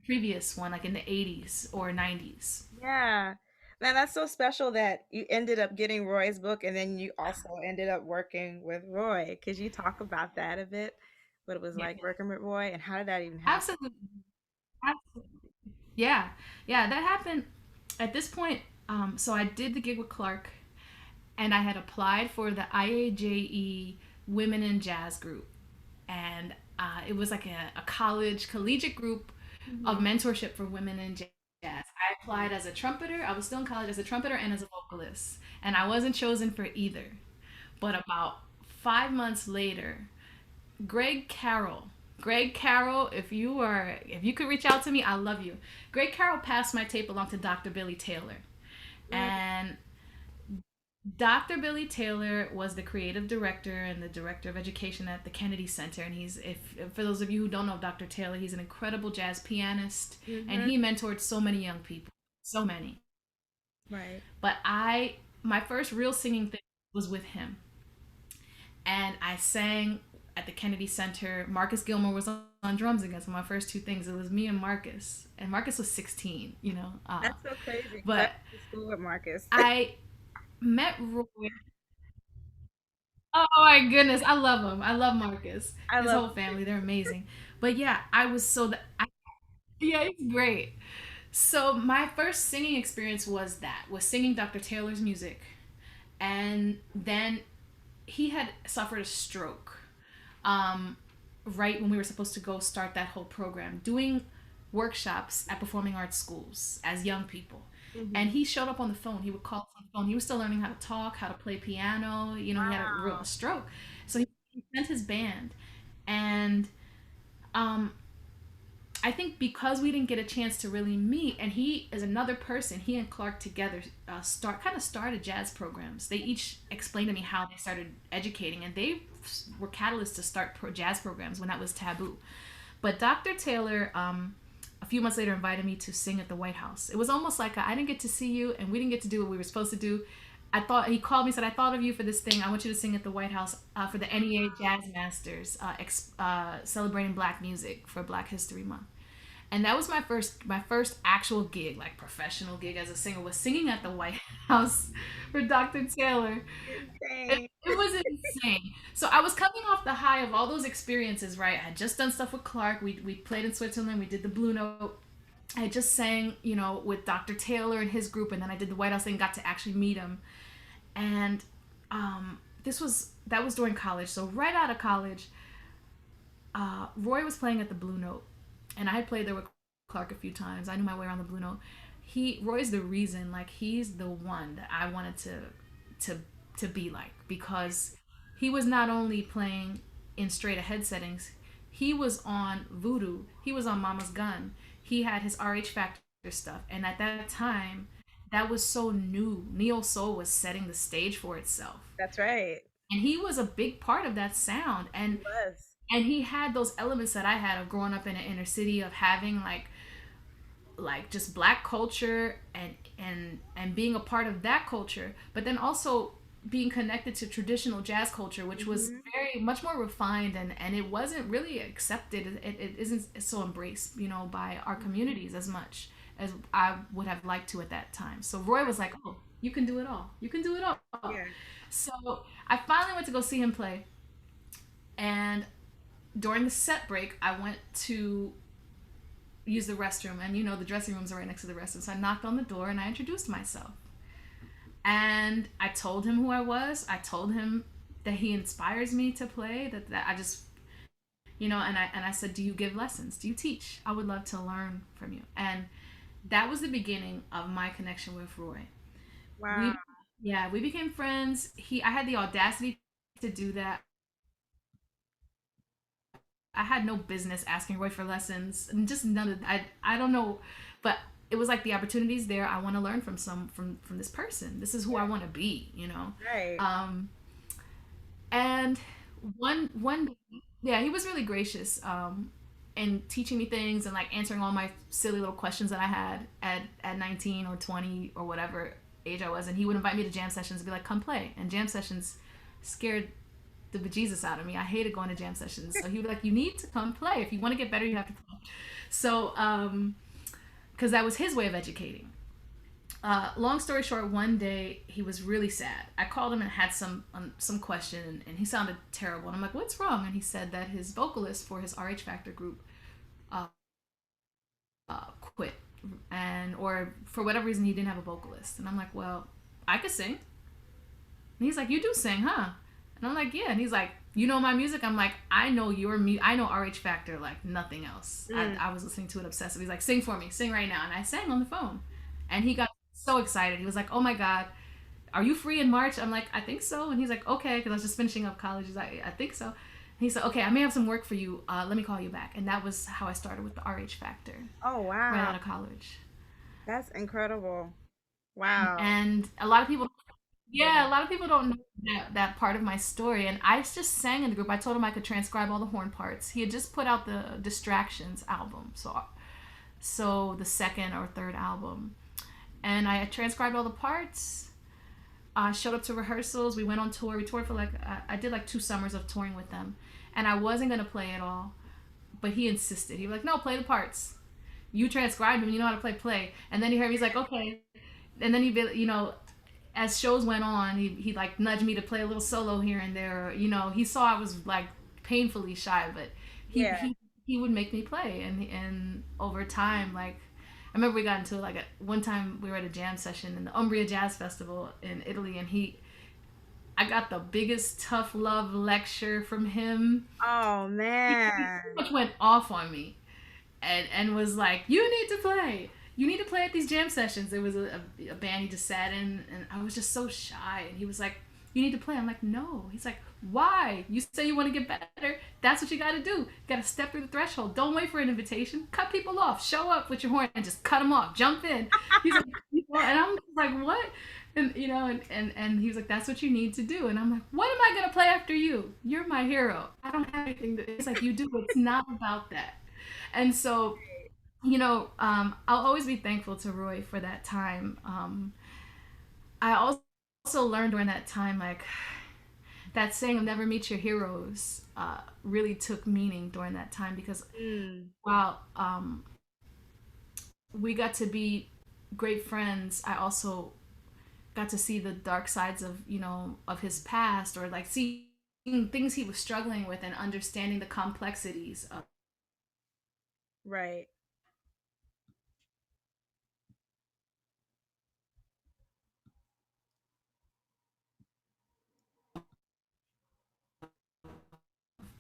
previous one, like in the 80s or 90s. Yeah. Man, that's so special that you ended up getting Roy's book, and then you also ended up working with Roy. Could you talk about that a bit? What it was Yeah, like working with Roy, and how did that even happen? absolutely. Absolutely. Yeah, yeah, that happened at this point. So I did the gig with Clark, and I had applied for the IAJE Women in Jazz group, and it was like a collegiate group of Mhm. mentorship for women in jazz. I applied as a trumpeter. I was still in college as a trumpeter and as a vocalist, and I wasn't chosen for either. But about 5 months later, Greg Carroll, if you could reach out to me, I love you. Greg Carroll passed my tape along to Dr. Billy Taylor, Mm. and Dr. Billy Taylor was the creative director and the director of education at the Kennedy Center. And he's, if for those of you who don't know Dr. Taylor, he's an incredible jazz pianist, and Mhm. he mentored so many young people, so many. Right. But my first real singing thing was with him, and I sang at the Kennedy Center. Marcus Gilmore was on drums again. So my first two things, it was me and Marcus was 16, That's so crazy because I but went to school with Marcus. I met Roy. Oh my goodness, I love him. I love Marcus. I His love whole him too. family, they're amazing. But yeah, I was yeah, he's great. So my first singing experience was singing Dr. Taylor's music, and then he had suffered a stroke. Um, right when we were supposed to go start that whole program, doing workshops at performing arts schools as young people. And Hmm. he showed up on the phone. He would call us on the phone. He was still learning how to talk, how to play piano. You know, he had a Wow. stroke. So he sent his band. And um, I think because we didn't get a chance to really meet, and he is another person, he and Clark together started jazz programs. They each explained to me how they started educating, and they were catalysts to start jazz programs when that was taboo. But Dr. Taylor, a few months later, invited me to sing at the White House. It was almost like I didn't get to see you, and we didn't get to do what we were supposed to do. I thought he called me, said, "I thought of you for this thing. I want you to sing at the White House for the NEA Jazz Masters, celebrating Black music for Black History Month." And that was my first actual gig, like professional gig as a singer, was singing at the White House for Dr. Taylor. It, Insane. it was insane. So I was coming off the high of all those experiences, right? I had just done stuff with Clark. We played in Switzerland. We did the Blue Note. I just sang, with Dr. Taylor and his group, and then I did the White House thing. Got to actually meet him, and that was during college. So right out of college, Roy was playing at the Blue Note, and I had played there with Clark a few times. I knew my way around the Blue Note. Roy's the reason, like he's the one that I wanted to to be like, because he was not only playing in straight ahead settings, he was on Voodoo, he was on Mama's Gun, he had his RH Factor stuff, and at that time, that was so new. Neo Soul was setting the stage for itself, That's right. and he was a big part of that sound. He and was. and he had those elements that I had of growing up in an inner city, of having like just Black culture, and being a part of that culture, but then also being connected to traditional jazz culture, which was Hmm. very much more refined, and it wasn't really accepted. It isn't so embraced, by our communities as much as I would have liked to at that time. So Roy was like, "Oh, you can do it all. You can do it all." Yeah. So I finally went to go see him play, and during the set break, I went to use the restroom, and the dressing rooms are right next to the restroom. So I knocked on the door and I introduced myself. And I told him who I was. I told him that he inspires me to play, that I just, and I said, "Do you give lessons? Do you teach? I would love to learn from you." And that was the beginning of my connection with Roy. Wow. We Yeah, we became friends. I had the audacity to do that. I had no business asking Roy for lessons, and just none of I don't know, but it was like the opportunities there. I want to learn from this person. This is who I Yeah. want to be. Right. Um, and one yeah, he was really gracious, and teaching me things, and like answering all my silly little questions that I had at 19 or 20 or whatever age I was. And he would invite me to jam sessions and be like, "Come play." And jam sessions scared the bejesus out of me. I hated going to jam sessions. So he would be like, "You need to come play. If you want to get better, you have to play." So, because that was his way of educating. Long story short, one day he was really sad. I called him and had some question, and he sounded terrible. And I'm like, "What's wrong?" And he said that his vocalist for his RH Factor group uh, quit, or for whatever reason he didn't have a vocalist. And I'm like, "Well, I could sing." And he's like, "You do sing, huh?" And I'm like, "Yeah." And he's like, "You know my music?" I'm like, "I know I know RH Factor like nothing else." I, Mm. I was listening to it obsessive. He's like, "Sing for me, sing right now." And I sang on the phone. And he got so excited. He was like, "Oh my God, are you free in March?" I'm like, "I think so." And he's like, "Okay," because I was just finishing up college. He's like, "I think so." And he said, "Okay, I may have some work for you. Let me call you back." And that was how I started with the RH Factor Oh, right wow. out of college. That's incredible. And, Wow. and a lot of people Yeah, a lot of people don't know that part of my story. And I just sang in the group. I told him I could transcribe all the horn parts. He had just put out the Distractions album, so the second or third album, and I had transcribed all the parts. I showed up to rehearsals. We went on tour. We toured for I did like 2 summers of touring with them, and I wasn't gonna play it all, but he insisted. He was like, "No, play the parts. You transcribed them. You know how to play." And then he heard me. He's like, "Okay." And then as shows went on, he like nudged me to play a little solo here and there. He saw I was like painfully shy, but he Yeah. he, he would make me play, and over time, like I remember we got into one time we were at a jam session in the Umbria Jazz Festival in Italy, and I got the biggest tough love lecture from him. Oh He pretty man. much went off on me and was like, "You need to play. You need to play at these jam sessions." There was a band he just sat in, and I was just so shy. And he was like, "You need to play." I'm like, "No." He's like, "Why? You say you want to get better. That's what you got to do. You got to step through the threshold. Don't wait for an invitation. Cut people off. Show up with your horn and just cut them off. Jump in." He's like, and I'm like, "What?" And and he was like, "That's what you need to do." And I'm like, "What am I gonna play after you? You're my hero. I don't have anything to." It's like, "You do. It's not about that." And so, I'll always be thankful to Roy for that time. I also learned during that time, like, that saying of never meet your heroes really took meaning during that time because Mm, while we got to be great friends, I also got to see the dark sides of, of his past, or like seeing things he was struggling with and understanding the complexities right.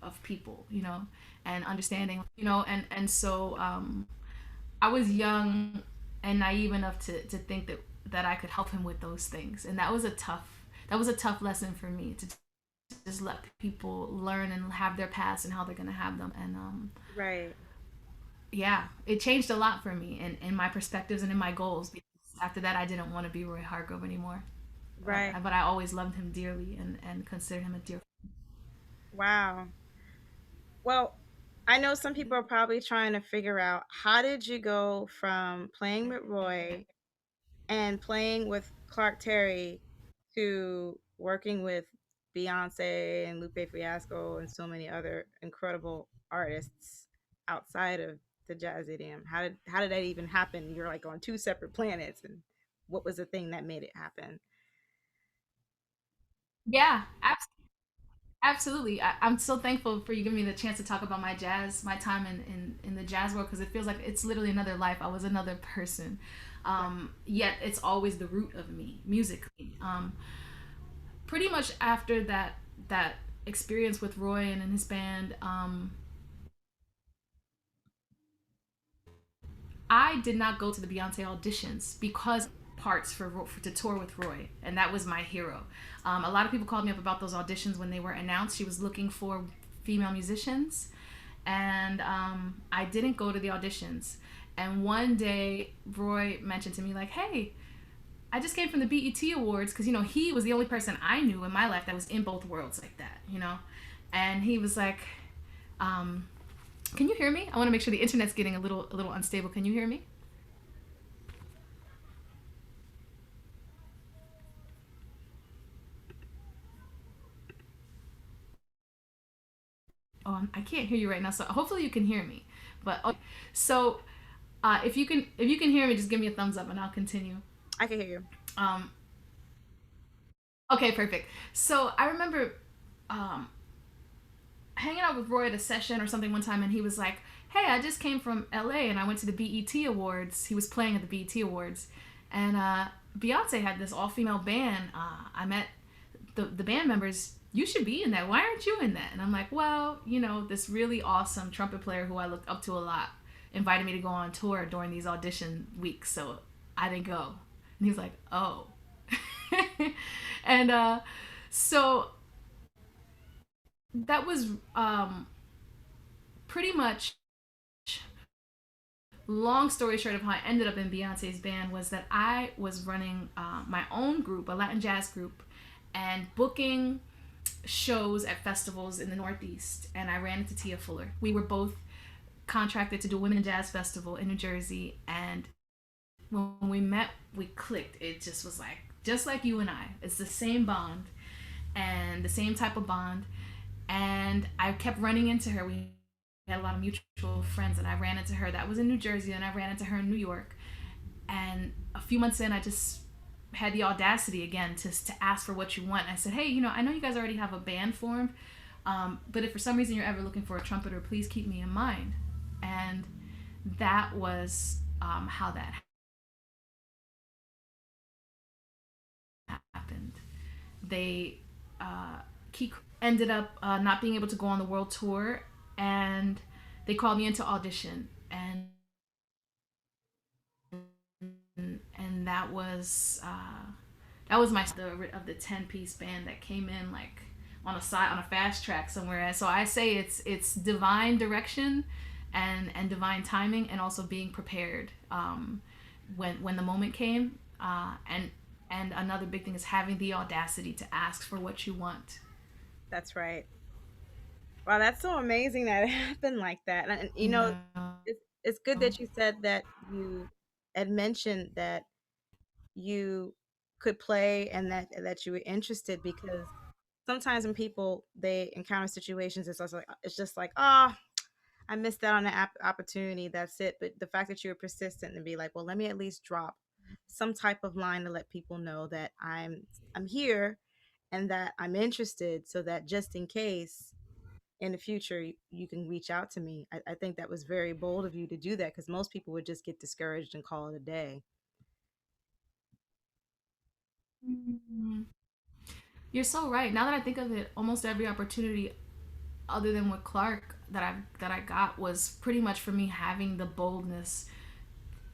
of people, and understanding, and so I was young and naive enough to think that I could help him with those things, and that was a tough lesson for me to just let people learn and have their past and how they're gonna have them, and Right. yeah, it changed a lot for me in my perspectives and in my goals. Because after that, I didn't want to be Roy Hargrove anymore, Right. but I always loved him dearly and considered him a dear. Wow. Well, I know some people are probably trying to figure out how did you go from playing with Roy and playing with Clark Terry to working with Beyonce and Lupe Fiasco and so many other incredible artists outside of the jazz idiom. How did that even happen? You're like on two separate planets, and what was the thing that made it happen? Yeah, absolutely. I'm so thankful for you giving me the chance to talk about my time in the jazz world, because it feels like it's literally another life. I was another person. Yet it's always the root of me musically. Pretty much after that experience with Roy and in his band, I did not go to the Beyonce auditions because parts for to tour with Roy, and that was my hero. A lot of people called me up about those auditions when they were announced. She was looking for female musicians, and I didn't go to the auditions. And one day, Roy mentioned to me like, "Hey, I just came from the BET Awards," because he was the only person I knew in my life that was in both worlds like that. And he was like, um, "Can you hear me? I want to make sure the internet's getting a little unstable. Can you hear me?" Oh, I can't hear you right now, so hopefully you can hear me. But okay. So if you can hear me, just give me a thumbs up and I'll continue. I can hear you. Um, okay, perfect. So I remember um, hanging out with Roy at a session or something one time, and he was like, "Hey, I just came from LA and I went to the BET Awards." He was playing at the BET Awards, and Beyonce had this all female band. I met the band members. "You should be in that. Why aren't you in that?" And I'm like, "Well, this really awesome trumpet player who I look up to a lot invited me to go on tour during these audition weeks, so I didn't go." And he was like, "Oh." And so that was pretty much, long story short, of how I ended up in Beyonce's band was that I was running my own group, a Latin jazz group, and booking shows at festivals in the Northeast. And I ran into Tia Fuller. We were both contracted to do a Women in Jazz Festival in New Jersey. And when we met, we clicked. It just was like, just like you and I. It's the same bond and the same type of bond. And I kept running into her. We had a lot of mutual friends, and I ran into her. That was in New Jersey, and I ran into her in New York. And a few months in, I just had the audacity again to ask for what you want. I said, "Hey, I know you guys already have a band formed, but if for some reason you're ever looking for a trumpeter, please keep me in mind." And that was how that happened. They he ended up not being able to go on the world tour, and they called me into audition, and that was my of the 10-piece band that came in like on a fast track somewhere. And so I say it's divine direction and divine timing, and also being prepared when the moment came. And another big thing is having the audacity to ask for what you want. That's right. Wow, that's so amazing that it happened like that. And you know, Yeah. it's good that you said that you had mentioned that you could play and that you were interested, because sometimes when people they encounter situations, it's just like, oh, I missed out on the opportunity. That's it. But the fact that you were persistent and be like, well, let me at least drop some type of line to let people know that I'm here and that I'm interested, so that just in case in the future you can reach out to me. I think that was very bold of you to do that, because most people would just get discouraged and call it a day. Mhm. You're so right. Now that I think of it, almost every opportunity other than with Clark that I got was pretty much for me having the boldness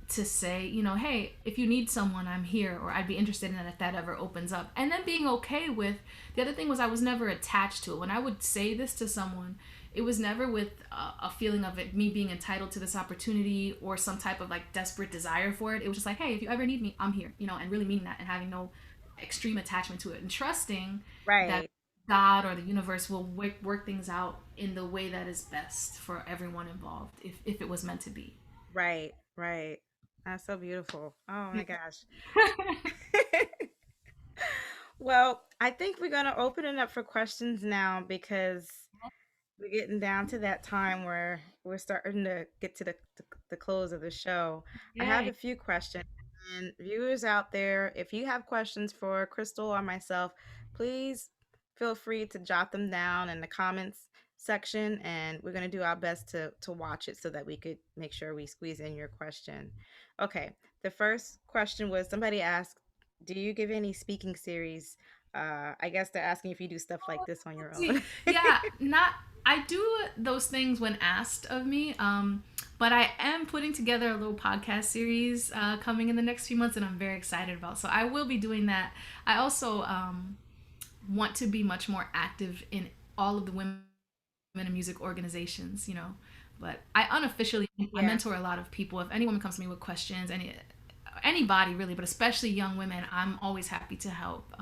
to say, hey, if you need someone, I'm here, or I'd be interested in it if that ever opens up. And then being okay with the other thing was I was never attached to it. When I would say this to someone, it was never with a feeling of it, me being entitled to this opportunity or some type of like desperate desire for it. It was just like, hey, if you ever need me, I'm here, and really meaning that and having no extreme attachment to it and trusting that Right, God or the universe will work things out in the way that is best for everyone involved if it was meant to be. right, right. That's so beautiful. Oh my gosh. Well, I think we're going to open it up for questions now, because we're getting down to that time where we're starting to get to the close of the show. I have Yay. a few questions. And viewers out there, if you have questions for Crystal or myself, please feel free to jot them down in the comments section, and we're going to do our best to watch it so that we could make sure we squeeze in your question. Okay, the first question was, somebody asked, do you give any speaking series? I guess they're asking if you do stuff like this on your own. Yeah, not I do those things when asked of me. But I am putting together a little podcast series coming in the next few months, and I'm very excited about. So I will be doing that. I also want to be much more active in all of the women in music organizations. But I unofficially I Yeah. mentor a lot of people. If any woman comes to me with questions, anybody really, but especially young women, I'm always happy to help.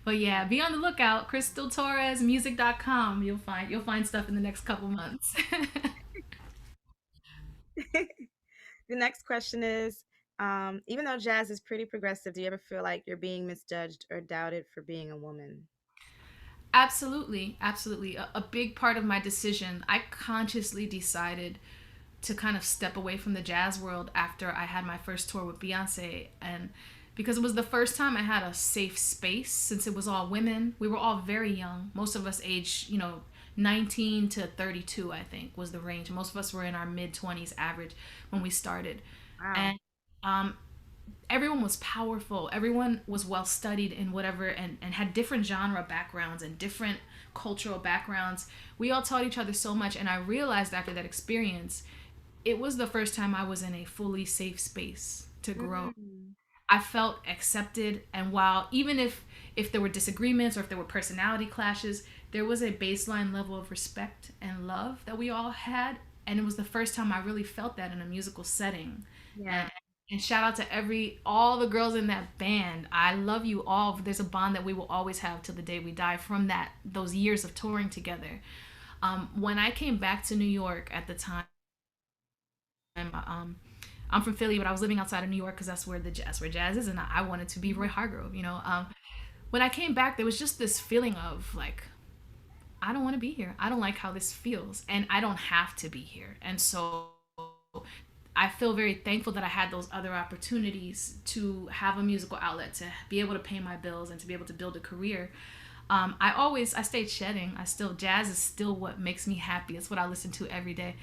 But yeah, be on the lookout. Crystal Torres music.com. You'll find stuff in the next couple months. The next question is, even though jazz is pretty progressive, do you ever feel like you're being misjudged or doubted for being a woman? Absolutely, absolutely. A big part of my decision, I consciously decided to kind of step away from the jazz world after I had my first tour with Beyonce. And because it was the first time I had a safe space, since it was all women. We were all very young. Most of us age, 19 to 32, I think, was the range. Most of us were in our mid 20s average when we started. Wow. And um, everyone was powerful. Everyone was well studied in whatever, and had different genre backgrounds and different cultural backgrounds. We all taught each other so much. And I realized after that experience, it was the first time I was in a fully safe space to grow. Mm, I felt accepted, and while even if there were disagreements or if there were personality clashes, there was a baseline level of respect and love that we all had, and it was the first time I really felt that in a musical setting. yeah. And and shout out to all the girls in that band. I love you all. There's a bond that we will always have till the day we die from those years of touring together. When I came back to New York at the time, um, I'm from Philly, but I was living outside of New York because that's where jazz is, and I wanted to be Roy Hargrove. When I came back, there was just this feeling of like, I don't want to be here. I don't like how this feels, and I don't have to be here. And so I feel very thankful that I had those other opportunities to have a musical outlet, to be able to pay my bills, and to be able to build a career. I stayed shedding. Jazz is still what makes me happy. It's what I listen to every day.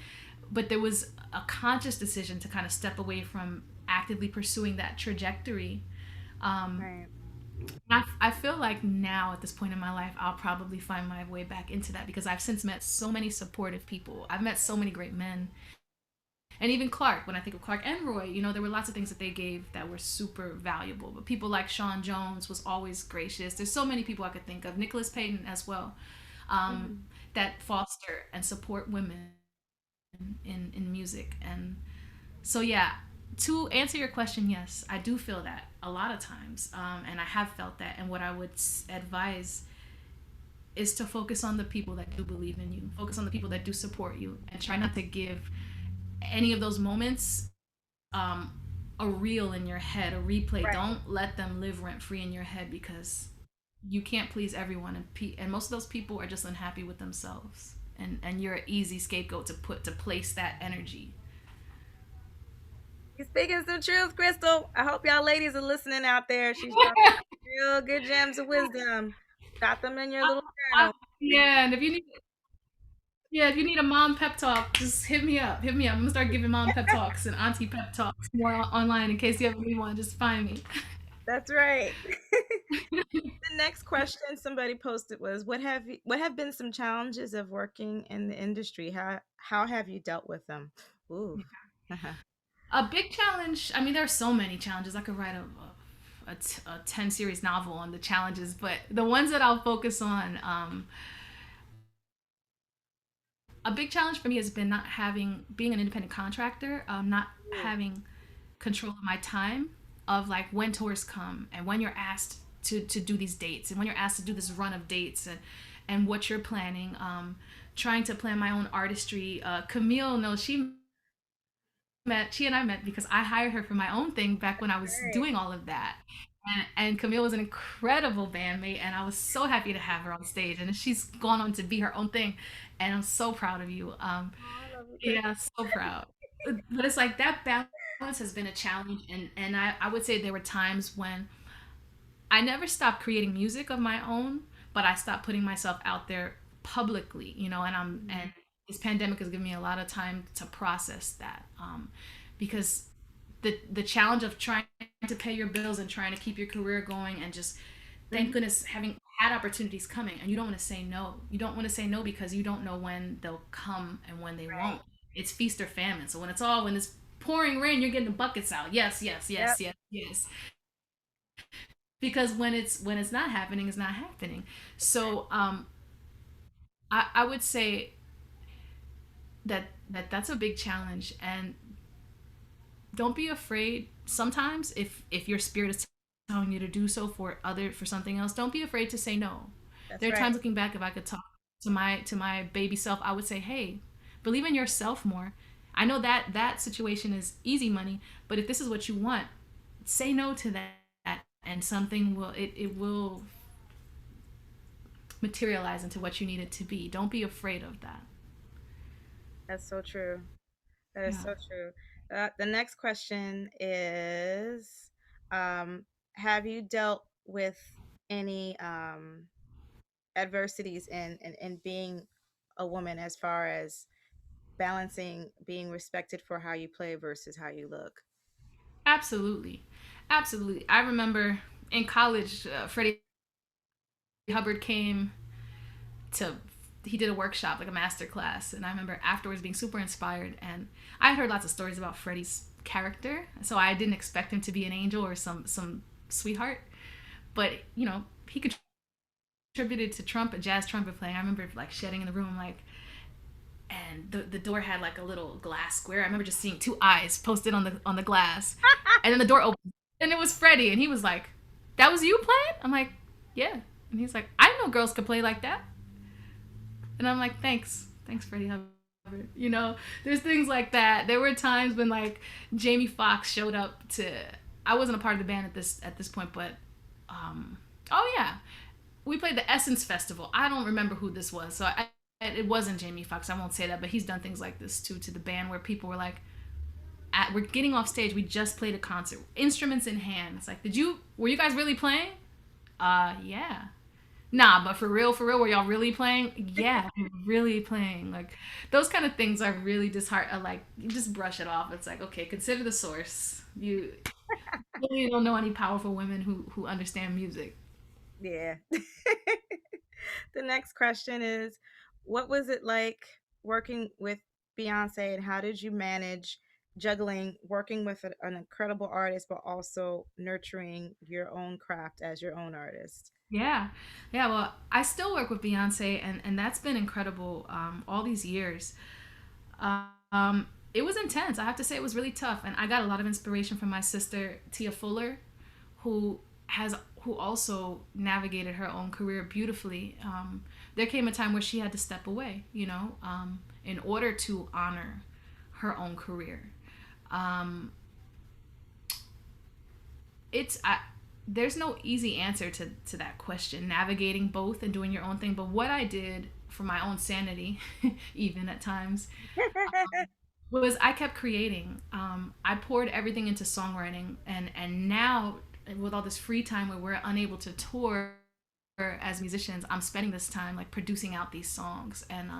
But there was a conscious decision to kind of step away from actively pursuing that trajectory. Um, Right. I feel like now at this point in my life, I'll probably find my way back into that because I've since met so many supportive people. I've met so many great men. And even Clark, when I think of Clark and Roy, there were lots of things that they gave that were super valuable. But people like Sean Jones was always gracious. There's so many people I could think of, Nicholas Payton as well, um, Mhm. that foster and support women in music. And so, yeah, to answer your question, yes, I do feel that a lot of times. And I have felt that. And what I would advise is to focus on the people that do believe in you, focus on the people that do support you, and try not to give any of those moments um, a reel in your head, a replay. Right. Don't let them live rent free in your head because you can't please everyone, and most of those people are just unhappy with themselves. And you're an easy scapegoat to place that energy. He's speaking some truth, Crystal. I hope y'all ladies are listening out there. She's dropping real good gems of wisdom. Got them in your I, little I, journal. yeah, and if you need a mom pep talk, just hit me up. Hit me up. I'm gonna start giving mom pep talks and auntie pep talks more online in case you ever need one. Just find me. That's right. The next question somebody posted was, what have been some challenges of working in the industry? How have you dealt with them? Ooh. A big challenge. I mean, there are so many challenges. I could write a 10 series novel on the challenges, but the ones that I'll focus on, a big challenge for me has been not having being an independent contractor, not Ooh, having control of my time, of like when tours come and when you're asked to do these dates and when you're asked to do this run of dates, and what you're planning, trying to plan my own artistry. Camille knows, she and I met because I hired her for my own thing back when I was right. doing all of that. And Camille was an incredible bandmate, and I was so happy to have her on stage. And she's gone on to be her own thing, and I'm so proud of you. Oh, I love you, Chris. Yeah, so proud. But it's like that balance has been a challenge, and I would say there were times when I never stopped creating music of my own, but I stopped putting myself out there publicly, and Mhm. this pandemic has given me a lot of time to process that, because the challenge of trying to pay your bills and trying to keep your career going, and just thank Mhm. goodness having had opportunities coming, and you don't want to say no. You don't want to say no because you don't know when they'll come and when they Right. won't. It's feast or famine. So when it's pouring rain, you're getting the buckets out. Yes, yes, Yep. yes, yes, yes, because when it's not happening, it's not happening. So I would say that's a big challenge, and don't be afraid. Sometimes if your spirit is telling you to do so for something else, don't be afraid to say no. That's There are right. times looking back, if I could talk to my baby self, I would say, hey, believe in yourself more. I know that situation is easy money, but if this is what you want, say no to that, and something will materialize into what you need it to be. Don't be afraid of that. That's so true. That is Yeah, so true. The next question is, um, have you dealt with any adversities in being a woman, as far as balancing being respected for how you play versus how you look? absolutely, absolutely. I remember in college, Freddie Hubbard came to he did a workshop, like a master class, and I remember afterwards being super inspired. And I had heard lots of stories about Freddie's character, so I didn't expect him to be an angel or some sweetheart. But he contributed to trumpet, jazz trumpet playing. I remember like shedding in the room, like, and the door had like a little glass square. I remember just seeing two eyes posted on the glass, and then the door opened, and it was Freddie, and he was like, "That was you playing?" I'm like, "Yeah," and he's like, "I didn't know girls could play like that," and I'm like, "Thanks, Freddie Hubbard." There's things like that. There were times when like Jamie Foxx showed up to. I wasn't a part of the band at this point, but oh yeah, we played the Essence Festival. I don't remember who this was, so it wasn't Jamie Foxx. I won't say that, but he's done things like this too to the band where people were like, we're getting off stage. We just played a concert, instruments in hand. It's like, were you guys really playing? Yeah. Nah, but for real, were y'all really playing? Yeah, we were really playing. Like those kind of things are really disheart. Like you just brush it off. It's like, okay, consider the source. Really don't know any powerful women who understand music. Yeah. The next question is, what was it like working with Beyonce, and how did you manage juggling working with an incredible artist but also nurturing your own craft as your own artist? Yeah, yeah. Well, I still work with Beyonce, and that's been incredible. All these years, it was intense. I have to say, it was really tough, and I got a lot of inspiration from my sister Tia Fuller, who has who also navigated her own career beautifully. There came a time where she had to step away, in order to honor her own career. Um, it's I, there's no easy answer to that question. Navigating both and doing your own thing, but what I did for my own sanity, even at times, was I kept creating. I poured everything into songwriting, and now with all this free time where we're unable to tour as musicians, I'm spending this time like producing out these songs. And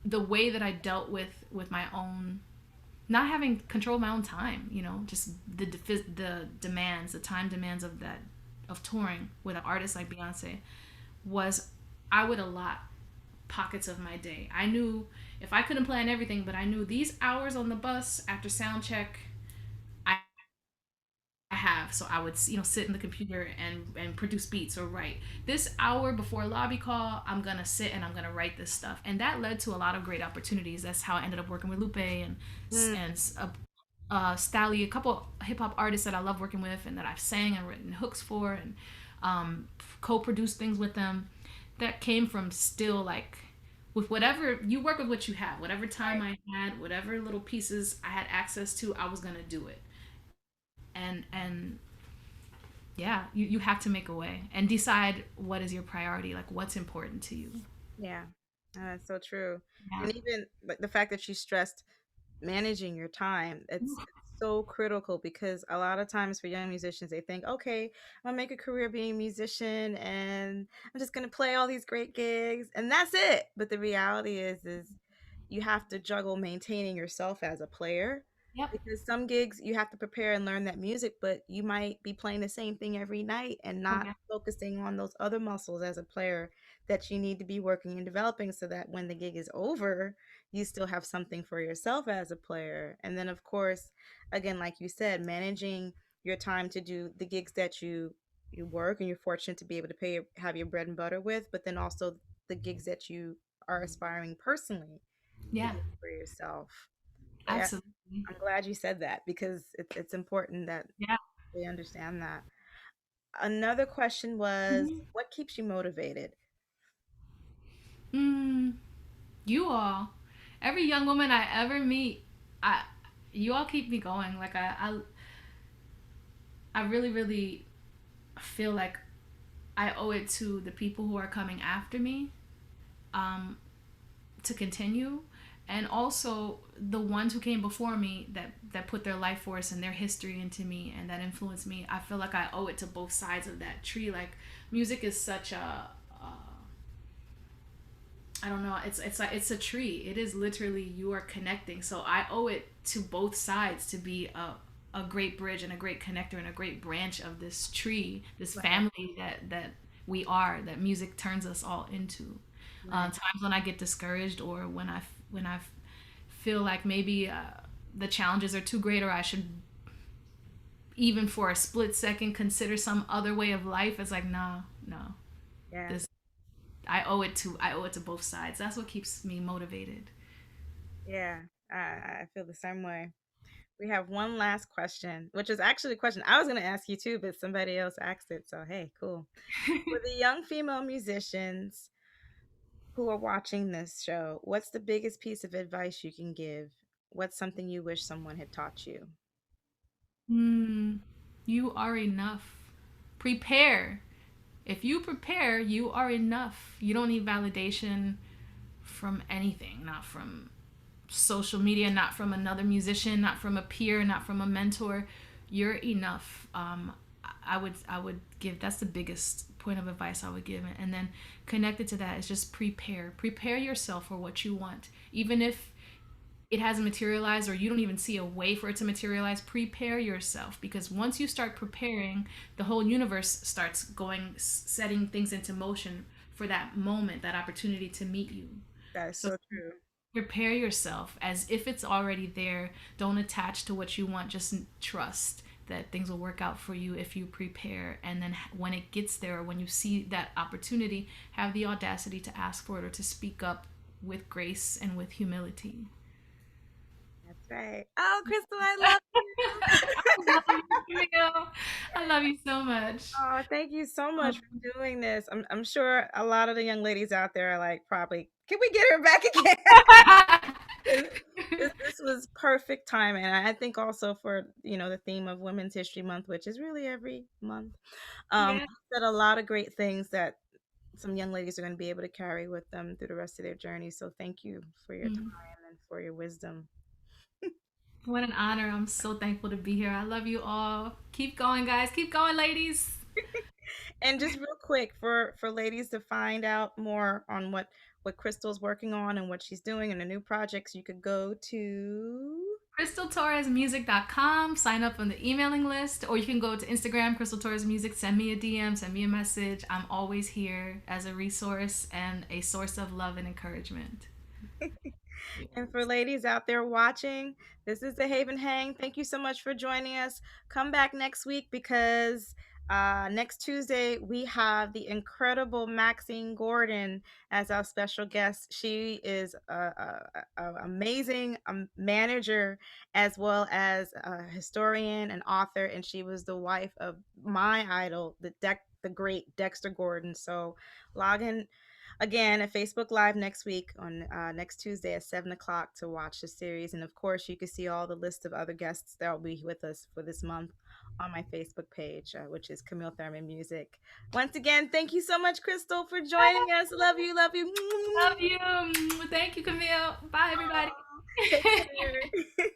the way that I dealt with my own not having control of my own time, just the demands, the time demands of that of touring with an artist like Beyonce, was I would allot pockets of my day. I knew if I couldn't plan everything, but I knew these hours on the bus after sound check, I have. So I would, sit in the computer and produce beats or write. This hour before lobby call, I'm gonna sit and I'm gonna write this stuff, and that led to a lot of great opportunities. That's how I ended up working with Lupe Mm, and Stally, a couple hip hop artists that I love working with and that I've sang and written hooks for, and co-produced things with them. That came from still like with whatever you work with what you have, whatever time right. I had, whatever little pieces I had access to, I was gonna do it. And yeah, you have to make a way and decide what is your priority, like what's important to you. Yeah. That's so true. Yeah. And even like the fact that you stressed managing your time, it's so critical, because a lot of times for young musicians they think, okay, I'm gonna make a career being a musician and I'm just gonna play all these great gigs and that's it. But the reality is you have to juggle maintaining yourself as a player, Yep. because some gigs you have to prepare and learn that music, but you might be playing the same thing every night and Oh not yeah. focusing on those other muscles as a player that you need to be working and developing, so that when the gig is over you still have something for yourself as a player. And then, of course, again, like you said, managing your time to do the gigs that you work and you're fortunate to be able to have your bread and butter with, but then also the gigs that you are aspiring personally to Yeah. do for yourself. Yeah, Absolutely. I'm glad you said that, because it's important that Yeah. they understand that. Another question was, Mhm. what keeps you motivated? mm, you all, every young woman I ever meet, I you all keep me going. Like I really really feel like I owe it to the people who are coming after me, um, to continue, and also the ones who came before me that put their life force and their history into me and that influenced me. I feel like I owe it to both sides of that tree. Like music is such a I don't know. It's like it's a tree. It is literally you are connecting. So I owe it to both sides to be a great bridge and a great connector and a great branch of this tree, this Right, family that we are, that music turns us all into. right. Times when I get discouraged or when I feel like maybe the challenges are too great or I should even for a split second consider some other way of life. It's like nah, no. Yeah, This I owe it to both sides. That's what keeps me motivated. yeah. I feel the same way. We have one last question, which is actually a question I was going to ask you too, but somebody else asked it. So, hey, cool. For the young female musicians who are watching this show, what's the biggest piece of advice you can give? What's something you wish someone had taught you? Hmm. You are enough. Prepare. If you prepare, you are enough. You don't need validation from anything, not from social media, not from another musician, not from a peer, not from a mentor. You're enough. I would give that's the biggest point of advice I would give, and then connected to that is just prepare yourself for what you want, even if it hasn't materialized or you don't even see a way for it to materialize, prepare yourself, because once you start preparing, the whole universe starts going, setting things into motion for that moment, that opportunity to meet you. That is So so true. prepare yourself as if it's already there. Don't attach to what you want, just trust that things will work out for you if you prepare. And then when it gets there, or when you see that opportunity, have the audacity to ask for it or to speak up with grace and with humility. That's right. Oh, Crystal, I love you. I love you, Camille. I love you so much. Oh, thank you so much Oh. for doing this. I'm sure a lot of the young ladies out there are like, probably, can we get her back again? This was perfect timing. And I think also for, the theme of Women's History Month, which is really every month, Yeah. you said a lot of great things that some young ladies are going to be able to carry with them through the rest of their journey. So thank you for your Mm. time and for your wisdom. What an honor. I'm so thankful to be here. I love you all. Keep going, guys. Keep going, ladies. And just real quick for ladies to find out more on what Crystal's working on and what she's doing and the new projects, you could go to. CrystalTorresMusic.com. Sign up on the emailing list, or you can go to Instagram, Crystal Torres Music. Send me a DM, send me a message. I'm always here as a resource and a source of love and encouragement. And for ladies out there watching, this is the Haven Hang. Thank you so much for joining us. Come back next week because next Tuesday we have the incredible Maxine Gordon as our special guest. She is a amazing manager as well as a historian and author, and she was the wife of my idol, the great Dexter Gordon. So log in again at Facebook Live next week on next Tuesday at 7 o'clock to watch the series. And of course, you can see all the list of other guests that will be with us for this month on my Facebook page, which is Camille Thurman Music. Once again, thank you so much, Crystal, for joining us. Love you, love you. Love you. Thank you, Camille. Bye, everybody. Aw, take care.